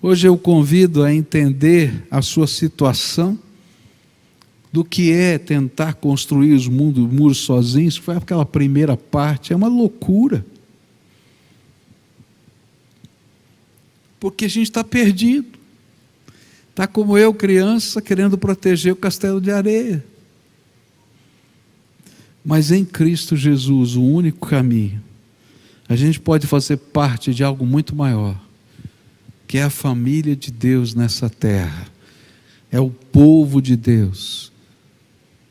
Hoje eu convido a entender a sua situação, do que é tentar construir os muros sozinhos. Foi aquela primeira parte, é uma loucura. Porque a gente está perdido. Está como eu, criança, querendo proteger o castelo de areia. Mas em Cristo Jesus, o único caminho, a gente pode fazer parte de algo muito maior, que é a família de Deus nessa terra. É o povo de Deus.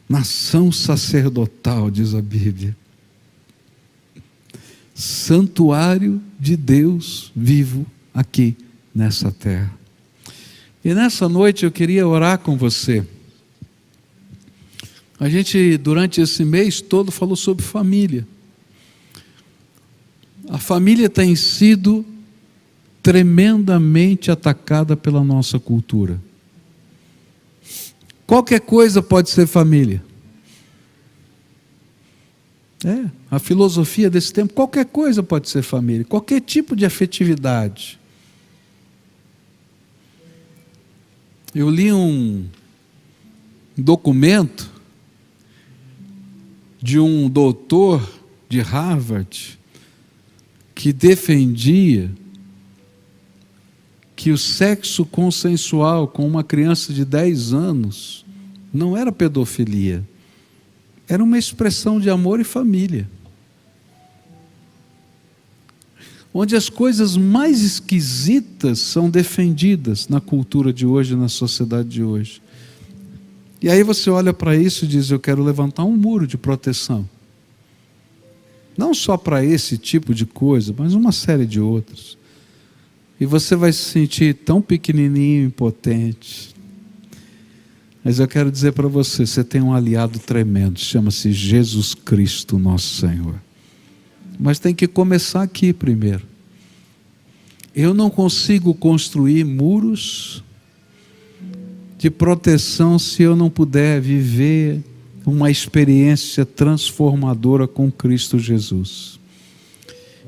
Nação sacerdotal, diz a Bíblia. Santuário de Deus vivo aqui nessa terra. E nessa noite eu queria orar com você. A gente, durante esse mês todo, falou sobre família. A família tem sido tremendamente atacada pela nossa cultura. Qualquer coisa pode ser família. A filosofia desse tempo, qualquer coisa pode ser família, qualquer tipo de afetividade. Eu li um documento de um doutor de Harvard que defendia que o sexo consensual com uma criança de 10 anos não era pedofilia, era uma expressão de amor e família. Onde as coisas mais esquisitas são defendidas na cultura de hoje, na sociedade de hoje. E aí você olha para isso e diz: eu quero levantar um muro de proteção. Não só para esse tipo de coisa, mas uma série de outras. E você vai se sentir tão pequenininho, impotente. Mas eu quero dizer para você, você tem um aliado tremendo, chama-se Jesus Cristo, nosso Senhor. Mas tem que começar aqui primeiro. Eu não consigo construir muros de proteção se eu não puder viver uma experiência transformadora com Cristo Jesus.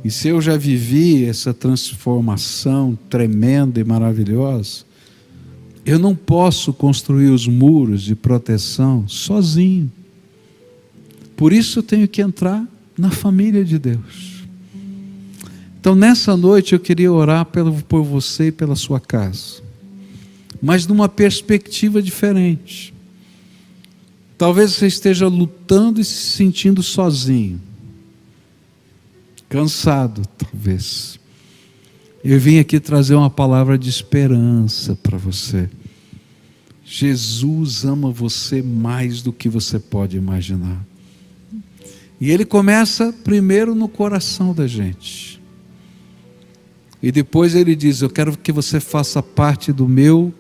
E se eu já vivi essa transformação tremenda e maravilhosa, eu não posso construir os muros de proteção sozinho. Por isso eu tenho que entrar na família de Deus. Então nessa noite eu queria orar por você e pela sua casa, mas numa perspectiva diferente. Talvez você esteja lutando e se sentindo sozinho, cansado talvez. Eu vim aqui trazer uma palavra de esperança para você. Jesus ama você mais do que você pode imaginar. E Ele começa primeiro no coração da gente. E depois Ele diz: eu quero que você faça parte do meu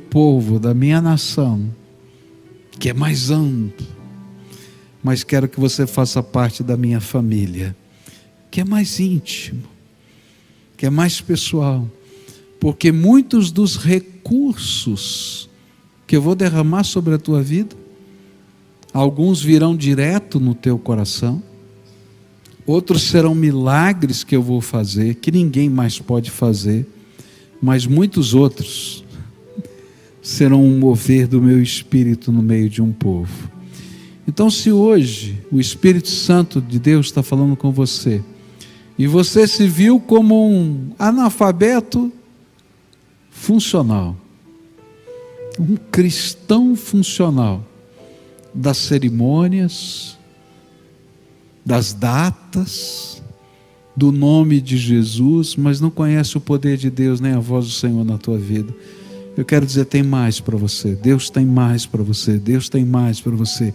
povo, da minha nação, que é mais amplo. Mas quero que você faça parte da minha família, que é mais íntimo, que é mais pessoal. Porque muitos dos recursos que eu vou derramar sobre a tua vida, alguns virão direto no teu coração, outros serão milagres que eu vou fazer, que ninguém mais pode fazer, mas muitos outros serão um mover do meu espírito no meio de um povo. Então, se hoje o Espírito Santo de Deus está falando com você, e você se viu como um analfabeto funcional, um cristão funcional, das cerimônias, das datas, do nome de Jesus, mas não conhece o poder de Deus, nem a voz do Senhor na tua vida, eu quero dizer, tem mais para você. Deus tem mais para você. Deus tem mais para você.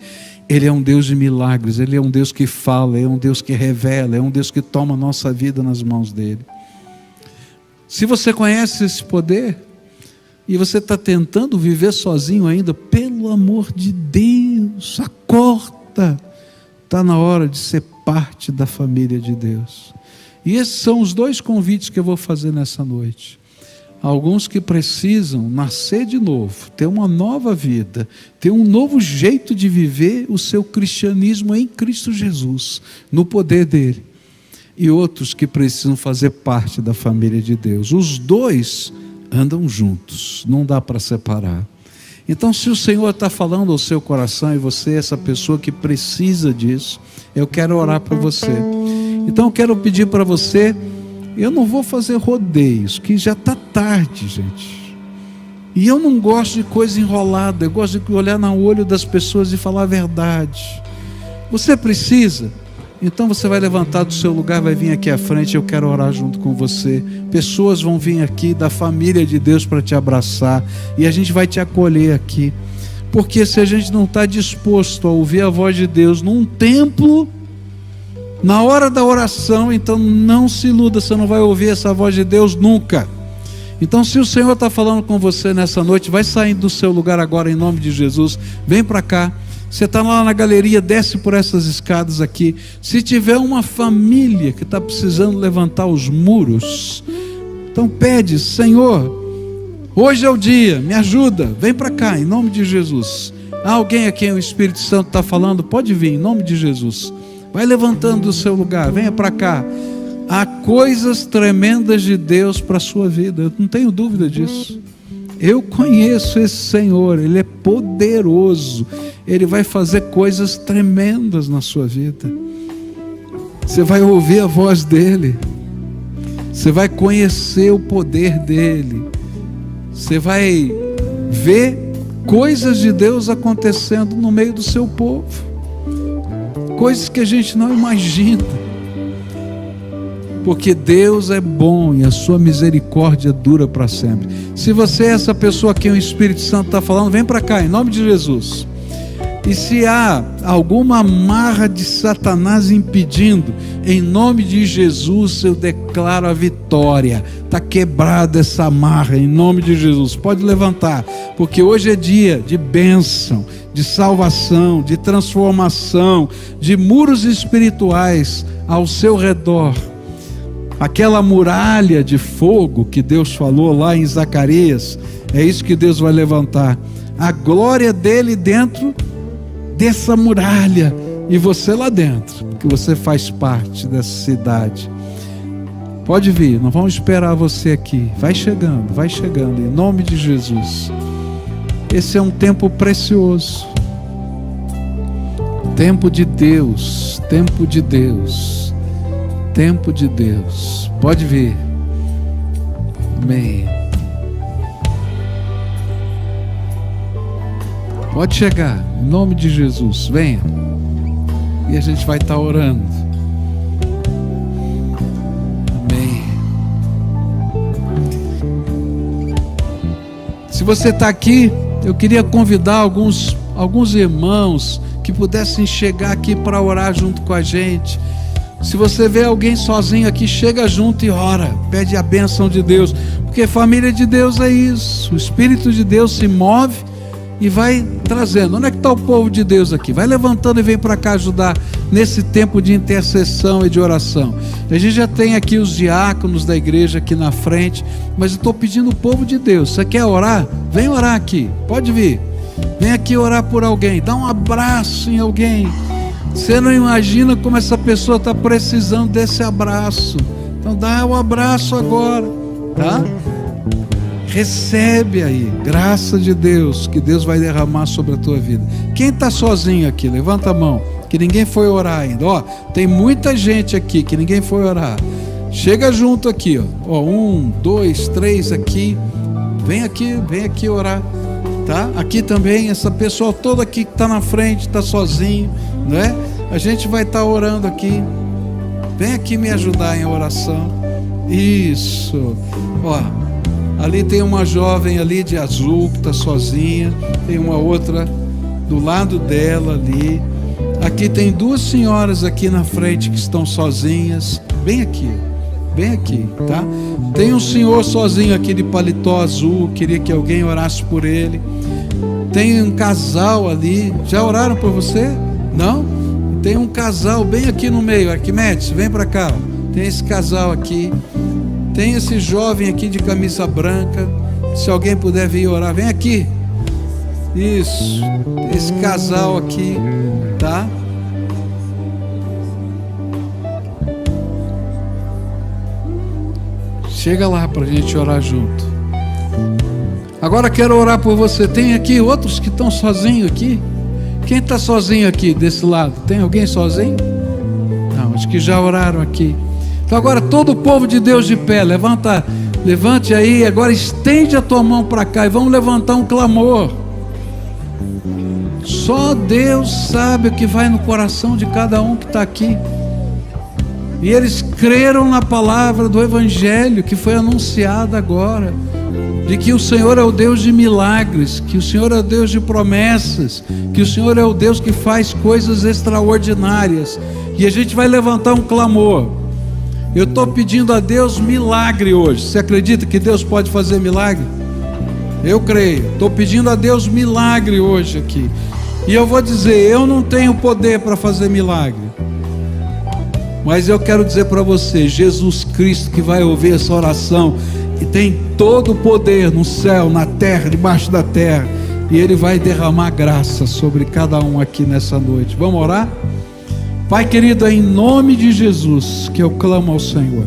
Ele é um Deus de milagres. Ele é um Deus que fala. É um Deus que revela. É um Deus que toma a nossa vida nas mãos dele. Se você conhece esse poder e você está tentando viver sozinho ainda, pelo amor de Deus, acorda. Está na hora de ser parte da família de Deus. E esses são os dois convites que eu vou fazer nessa noite. Alguns que precisam nascer de novo, ter uma nova vida, ter um novo jeito de viver o seu cristianismo em Cristo Jesus, no poder dele. E outros que precisam fazer parte da família de Deus. Os dois andam juntos, não dá para separar. Então, se o Senhor está falando ao seu coração e você é essa pessoa que precisa disso, eu quero orar por você. Então eu quero pedir para você, eu não vou fazer rodeios, que já está tarde, gente. E eu não gosto de coisa enrolada, eu gosto de olhar no olho das pessoas e falar a verdade. Você precisa? Então você vai levantar do seu lugar, vai vir aqui à frente, eu quero orar junto com você. Pessoas vão vir aqui da família de Deus para te abraçar, e a gente vai te acolher aqui. Porque se a gente não está disposto a ouvir a voz de Deus num templo, na hora da oração, então não se iluda, você não vai ouvir essa voz de Deus nunca. Então, se o Senhor está falando com você nessa noite, vai saindo do seu lugar agora em nome de Jesus, vem para cá. Você está lá na galeria, desce por essas escadas aqui. Se tiver uma família que está precisando levantar os muros, então pede: Senhor, hoje é o dia, me ajuda, vem para cá em nome de Jesus. Há alguém a quem o Espírito Santo está falando? Pode vir em nome de Jesus. Vai levantando do seu lugar, venha para cá. Há coisas tremendas de Deus para a sua vida, eu não tenho dúvida disso. Eu conheço esse Senhor, Ele é poderoso, Ele vai fazer coisas tremendas na sua vida. Você vai ouvir a voz dEle, você vai conhecer o poder dEle, você vai ver coisas de Deus acontecendo no meio do seu povo. Coisas que a gente não imagina, porque Deus é bom e a sua misericórdia dura para sempre. Se você é essa pessoa que o Espírito Santo está falando, vem para cá em nome de Jesus. E se há alguma amarra de Satanás impedindo, em nome de Jesus eu declaro a vitória. Está quebrada essa amarra em nome de Jesus. Pode levantar, porque hoje é dia de bênção, de salvação, de transformação, de muros espirituais ao seu redor. Aquela muralha de fogo que Deus falou lá em Zacarias, é isso que Deus vai levantar. A glória dele dentro dessa muralha, e você lá dentro, porque você faz parte dessa cidade. Pode vir, nós vamos esperar você aqui. Vai chegando, em nome de Jesus. Esse é um tempo precioso. Tempo de Deus, tempo de Deus, tempo de Deus. Pode vir. Amém. Pode chegar, em nome de Jesus. Venha. E a gente vai estar orando. Amém. Se você está aqui, eu queria convidar alguns irmãos que pudessem chegar aqui para orar junto com a gente. Se você vê alguém sozinho aqui, chega junto e ora, pede a bênção de Deus, porque família de Deus é isso. O Espírito de Deus se move e vai trazendo. Onde é que está o povo de Deus aqui? Vai levantando e vem para cá ajudar nesse tempo de intercessão e de oração. A gente já tem aqui os diáconos da igreja aqui na frente, mas eu estou pedindo o povo de Deus. Você quer orar? Vem orar aqui, pode vir. Vem aqui orar por alguém, dá um abraço em alguém. Você não imagina como essa pessoa está precisando desse abraço. Então dá o abraço agora, tá? Recebe aí, graça de Deus, que Deus vai derramar sobre a tua vida. Quem está sozinho aqui, levanta a mão, que ninguém foi orar ainda. Ó, tem muita gente aqui que ninguém foi orar. Chega junto aqui, ó. 1, 2, 3 aqui. Vem aqui orar, tá? Aqui também, essa pessoa toda aqui que está na frente, está sozinho, né? A gente vai estar orando aqui. Vem aqui me ajudar em oração. Isso. Ó, ali tem uma jovem ali de azul que está sozinha. Tem uma outra do lado dela ali. Aqui tem 2 senhoras aqui na frente que estão sozinhas. Bem aqui, tá? Tem um senhor sozinho aqui de paletó azul. Queria que alguém orasse por ele. Tem um casal ali. Já oraram por você? Não? Tem um casal bem aqui no meio. Arquimedes, vem para cá. Tem esse casal aqui. Tem esse jovem aqui de camisa branca. Se alguém puder vir orar, vem aqui. Isso. Esse casal aqui, tá? Chega lá para a gente orar junto. Agora quero orar por você. Tem aqui outros que estão sozinhos aqui? Quem está sozinho aqui desse lado? Tem alguém sozinho? Não, acho que já oraram aqui. Então agora todo o povo de Deus de pé, levante aí, agora estende a tua mão para cá e vamos levantar um clamor. Só Deus sabe o que vai no coração de cada um que está aqui. E eles creram na palavra do Evangelho que foi anunciada agora, de que o Senhor é o Deus de milagres, que o Senhor é o Deus de promessas, que o Senhor é o Deus que faz coisas extraordinárias. E a gente vai levantar um clamor. Eu estou pedindo a Deus milagre hoje. Você acredita que Deus pode fazer milagre? Eu creio. Estou pedindo a Deus milagre hoje aqui. E eu vou dizer, eu não tenho poder para fazer milagre, mas eu quero dizer para você, Jesus Cristo que vai ouvir essa oração, e tem todo o poder no céu, na terra, debaixo da terra, e Ele vai derramar graça sobre cada um aqui nessa noite. Vamos orar? Pai querido, é em nome de Jesus que eu clamo ao Senhor.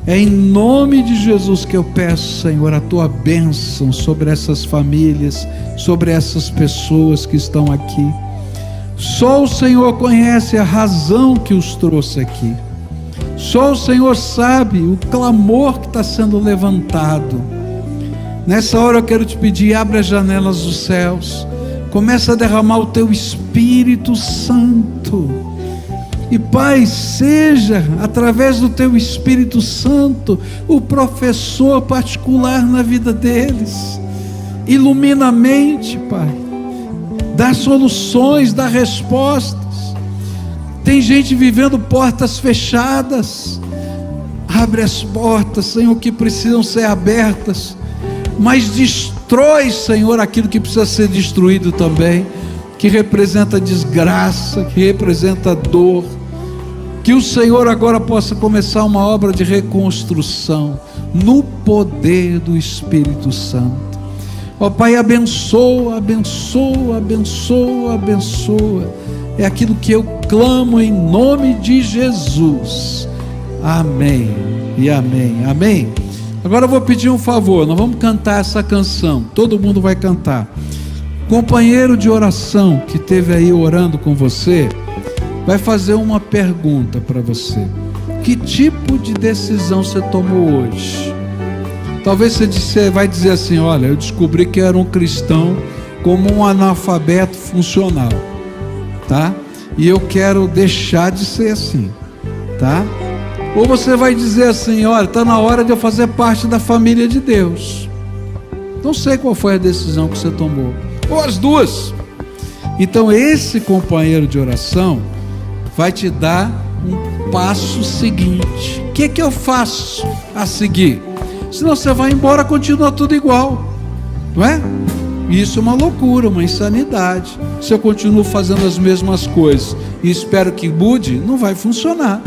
É em nome de Jesus que eu peço, Senhor, a Tua bênção sobre essas famílias, sobre essas pessoas que estão aqui. Só o Senhor conhece a razão que os trouxe aqui. Só o Senhor sabe o clamor que está sendo levantado. Nessa hora eu quero te pedir, abre as janelas dos céus, começa a derramar o Teu Espírito Santo. E Pai, seja através do Teu Espírito Santo o professor particular na vida deles. Ilumina a mente, Pai. Dá soluções, dá respostas. Tem gente vivendo portas fechadas. Abre as portas, Senhor, que precisam ser abertas. Mas destrói, Senhor, aquilo que precisa ser destruído também, que representa desgraça, que representa dor. Que o Senhor agora possa começar uma obra de reconstrução no poder do Espírito Santo. Ó Pai, abençoa, abençoa, abençoa, abençoa. É aquilo que eu clamo em nome de Jesus. Amém e amém. Amém. Agora eu vou pedir um favor, nós vamos cantar essa canção, todo mundo vai cantar. Companheiro de oração que esteve aí orando com você, vai fazer uma pergunta para você. Que tipo de decisão você tomou hoje? Talvez você vai dizer assim: olha, eu descobri que era um cristão como um analfabeto funcional, tá? E eu quero deixar de ser assim, tá? Ou você vai dizer assim: olha, está na hora de eu fazer parte da família de Deus. Não sei qual foi a decisão que você tomou, ou as duas. Então esse companheiro de oração vai te dar um passo seguinte. O que eu faço a seguir? Senão você vai embora, continua tudo igual, não é? Isso é uma loucura, uma insanidade. Se eu continuo fazendo as mesmas coisas e espero que mude, não vai funcionar.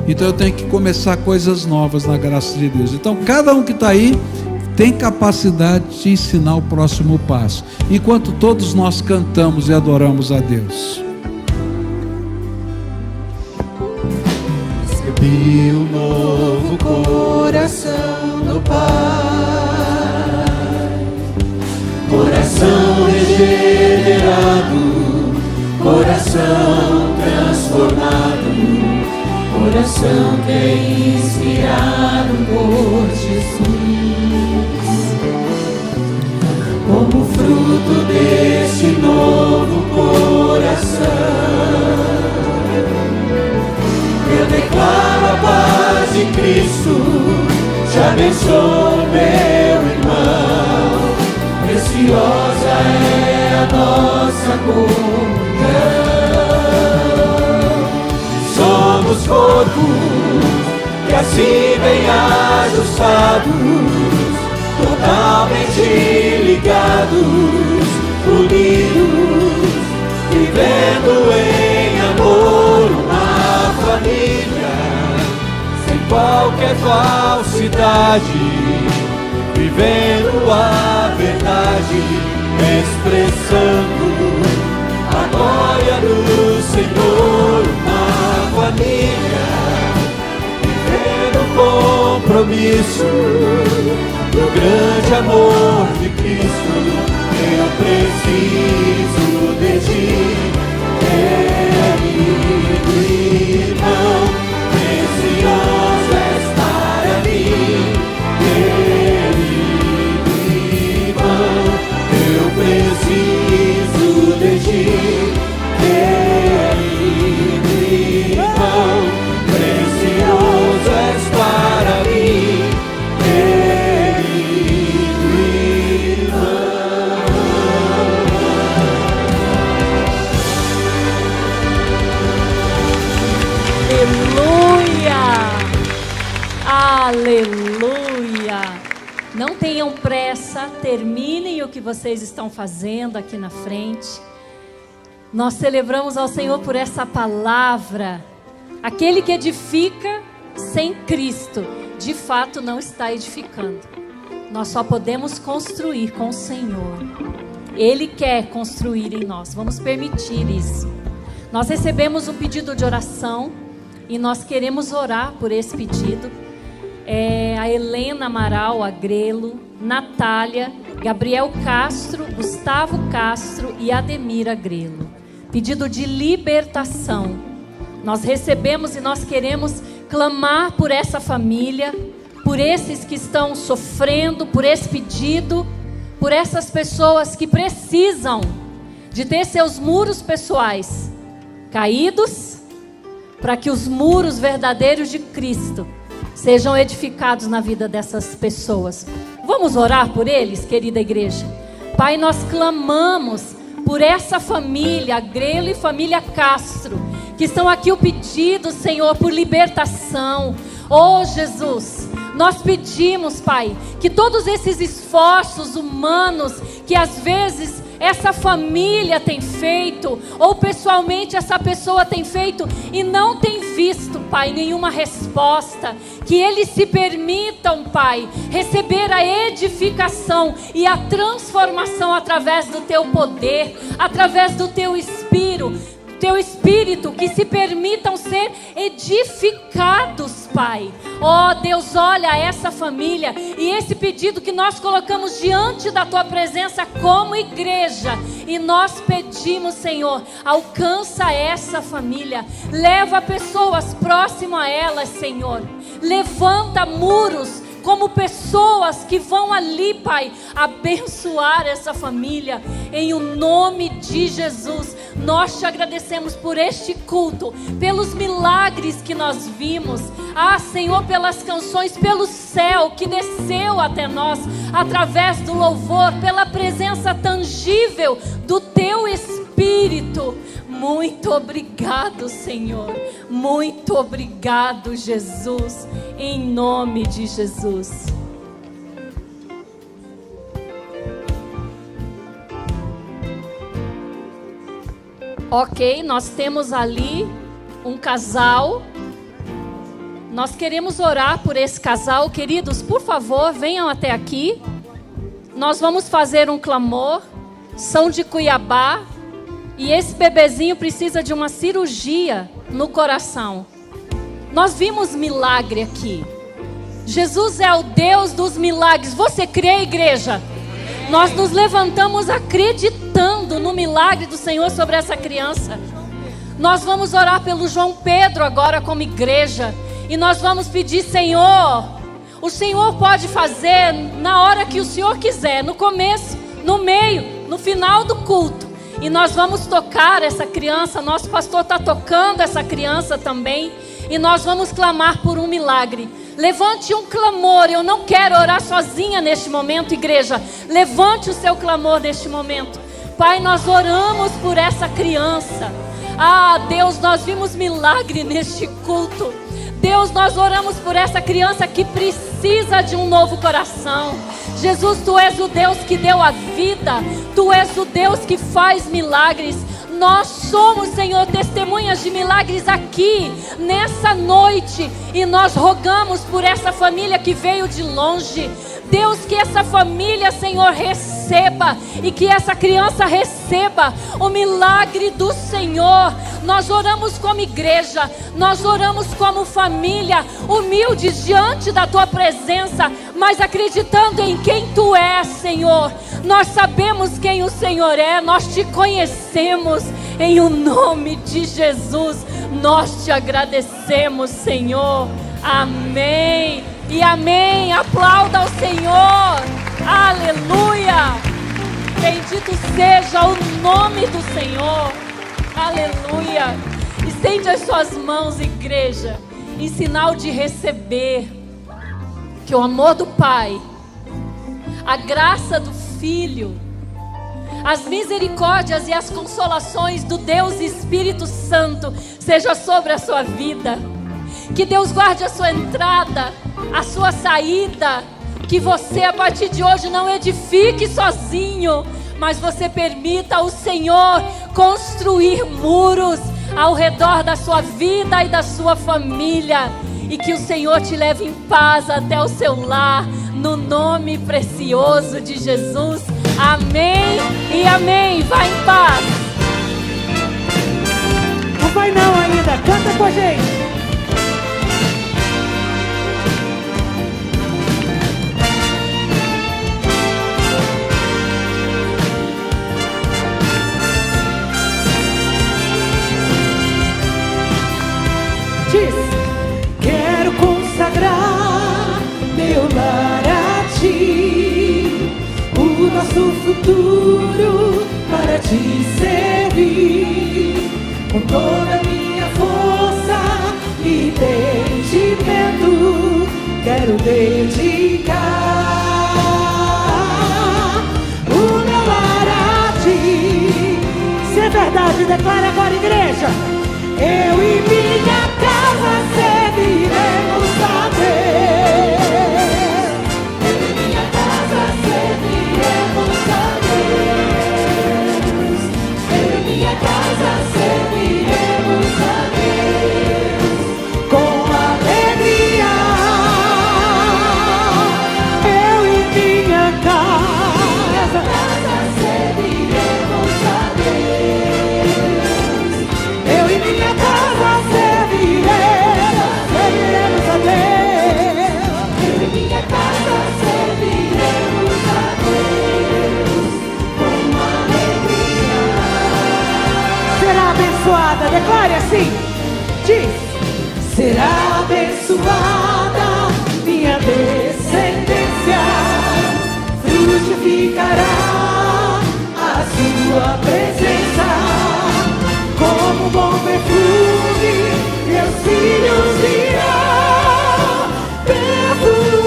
Então eu tenho que começar coisas novas na graça de Deus. Então cada um que está aí tem capacidade de ensinar o próximo passo, enquanto todos nós cantamos e adoramos a Deus. Recebi um novo coração do Pai, coração regenerado, coração transformado, coração que é inspirado por Jesus. Como fruto deste novo coração, eu declaro a paz de Cristo, te abençoo, meu irmão. Preciosa é a nossa comunhão. Somos corpo que assim bem ajustados, totalmente ligados, unidos, vivendo em amor uma família, sem qualquer falsidade, vivendo a verdade, expressando a glória do Senhor, uma família, vivendo o compromisso do grande amor de Cristo. Eu preciso de ti, querido irmão, precioso é estar ali, querido irmão, eu preciso de ti, querido irmão, precioso é estar ali, querido irmão. Aleluia! Não tenham pressa, terminem o que vocês estão fazendo aqui na frente. Nós celebramos ao Senhor por essa palavra. Aquele que edifica sem Cristo, de fato não está edificando. Nós só podemos construir com o Senhor. Ele quer construir em nós, vamos permitir isso. Nós recebemos um pedido de oração e nós queremos orar por esse pedido. A Helena Amaral Agrelo, Natália, Gabriel Castro, Gustavo Castro e Ademira Agrelo. Pedido de libertação. Nós recebemos e nós queremos clamar por essa família, por esses que estão sofrendo, por esse pedido, por essas pessoas que precisam de ter seus muros pessoais caídos, para que os muros verdadeiros de Cristo sejam edificados na vida dessas pessoas. Vamos orar por eles, querida igreja? Pai, nós clamamos por essa família, Agrelo e família Castro, que estão aqui o pedido, Senhor, por libertação. Oh Jesus, nós pedimos, Pai, que todos esses esforços humanos que às vezes essa família tem feito, ou pessoalmente essa pessoa tem feito e não tem visto, Pai, nenhuma resposta, que eles se permitam, Pai, receber a edificação e a transformação através do Teu poder, através do Teu Espírito. Teu Espírito, que se permitam ser edificados, Pai. Ó Deus, olha essa família e esse pedido que nós colocamos diante da Tua presença como igreja. E nós pedimos, Senhor, alcança essa família. Leva pessoas próximas a elas, Senhor. Levanta muros como pessoas que vão ali, Pai, abençoar essa família, em o nome de Jesus. Nós te agradecemos por este culto, pelos milagres que nós vimos, Senhor, pelas canções, pelo céu que desceu até nós, através do louvor, pela presença tangível do Teu Espírito. Muito obrigado, Senhor. Muito obrigado, Jesus. Em nome de Jesus. Ok, nós temos ali um casal. Nós queremos orar por esse casal. Queridos, por favor, venham até aqui. Nós vamos fazer um clamor. São de Cuiabá. E esse bebezinho precisa de uma cirurgia no coração. Nós vimos milagre aqui. Jesus é o Deus dos milagres. Você crê, igreja? Nós nos levantamos acreditando no milagre do Senhor sobre essa criança. Nós vamos orar pelo João Pedro agora como igreja. E nós vamos pedir, Senhor, o Senhor pode fazer na hora que o Senhor quiser. No começo, no meio, no final do culto. E nós vamos tocar essa criança. Nosso pastor está tocando essa criança também. E nós vamos clamar por um milagre. Levante um clamor. Eu não quero orar sozinha neste momento, igreja. Levante o seu clamor neste momento. Pai, nós oramos por essa criança. Deus, nós vimos milagre neste culto. Deus, nós oramos por essa criança que precisa de um novo coração. Jesus, Tu és o Deus que deu a vida. Tu és o Deus que faz milagres. Nós somos, Senhor, testemunhas de milagres aqui, nessa noite. E nós rogamos por essa família que veio de longe. Deus, que essa família, Senhor, receba. E que essa criança receba o milagre do Senhor. Nós oramos como igreja. Nós oramos como família, humildes diante da Tua presença, mas acreditando em quem Tu és, Senhor. Nós sabemos quem o Senhor é. Nós Te conhecemos. Em o nome de Jesus, nós Te agradecemos, Senhor. Amém e amém. Aplauda ao Senhor. Aleluia. Bendito seja o nome do Senhor. Aleluia. Estende as suas mãos, igreja, em sinal de receber que o amor do Pai, a graça do Filho, as misericórdias e as consolações do Deus Espírito Santo seja sobre a sua vida. Que Deus guarde a sua entrada, a sua saída. Que você a partir de hoje não edifique sozinho, mas você permita ao Senhor construir muros ao redor da sua vida e da sua família. E que o Senhor te leve em paz até o seu lar, no nome precioso de Jesus. Amém e amém. Vai em paz. Não vai não ainda. Canta com a gente. Diz: quero consagrar meu lar a Ti, o nosso futuro para Te servir, com toda a minha força e entendimento, quero dedicar o meu lar a Ti. Se é verdade, declara agora, igreja. Eu e minha casa serviremos a Deus. Eu e minha casa serviremos a Deus. Eu e minha casa serviremos a Deus com alegria. Eu e minha casa serviremos a Deus. assim, diz: será abençoada minha descendência, frutificará a sua presença, como um bom perfume, meus filhos irão perfumar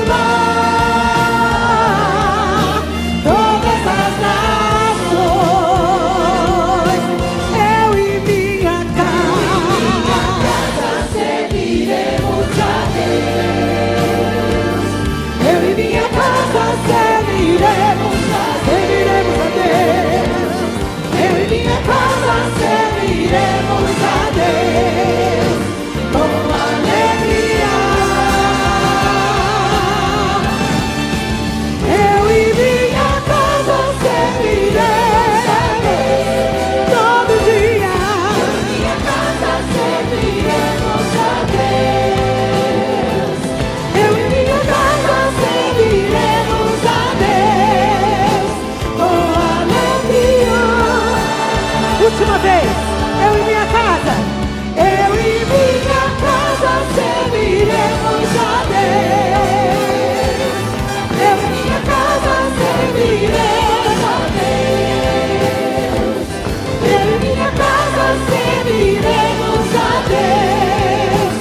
todas as nações. Eu e minha casa serviremos a Deus. Eu e minha casa serviremos a Deus. Eu e minha casa serviremos a Deus com alegria. Eu e minha casa serviremos a Deus todo dia. Eu e minha casa serviremos a Deus. Eu e minha casa serviremos a Deus com alegria. Última vez. Eu e minha casa. Eu e minha casa serviremos a Deus. Eu e minha casa serviremos a Deus. Eu e minha casa serviremos a Deus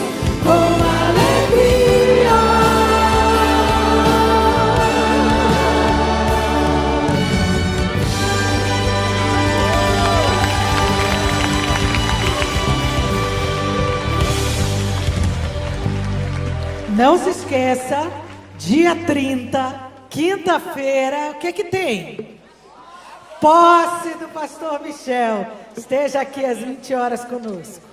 com alegria. Não se esqueça, dia 30, quinta-feira, o que que tem? Posse do pastor Michel. Esteja aqui às 20 horas conosco.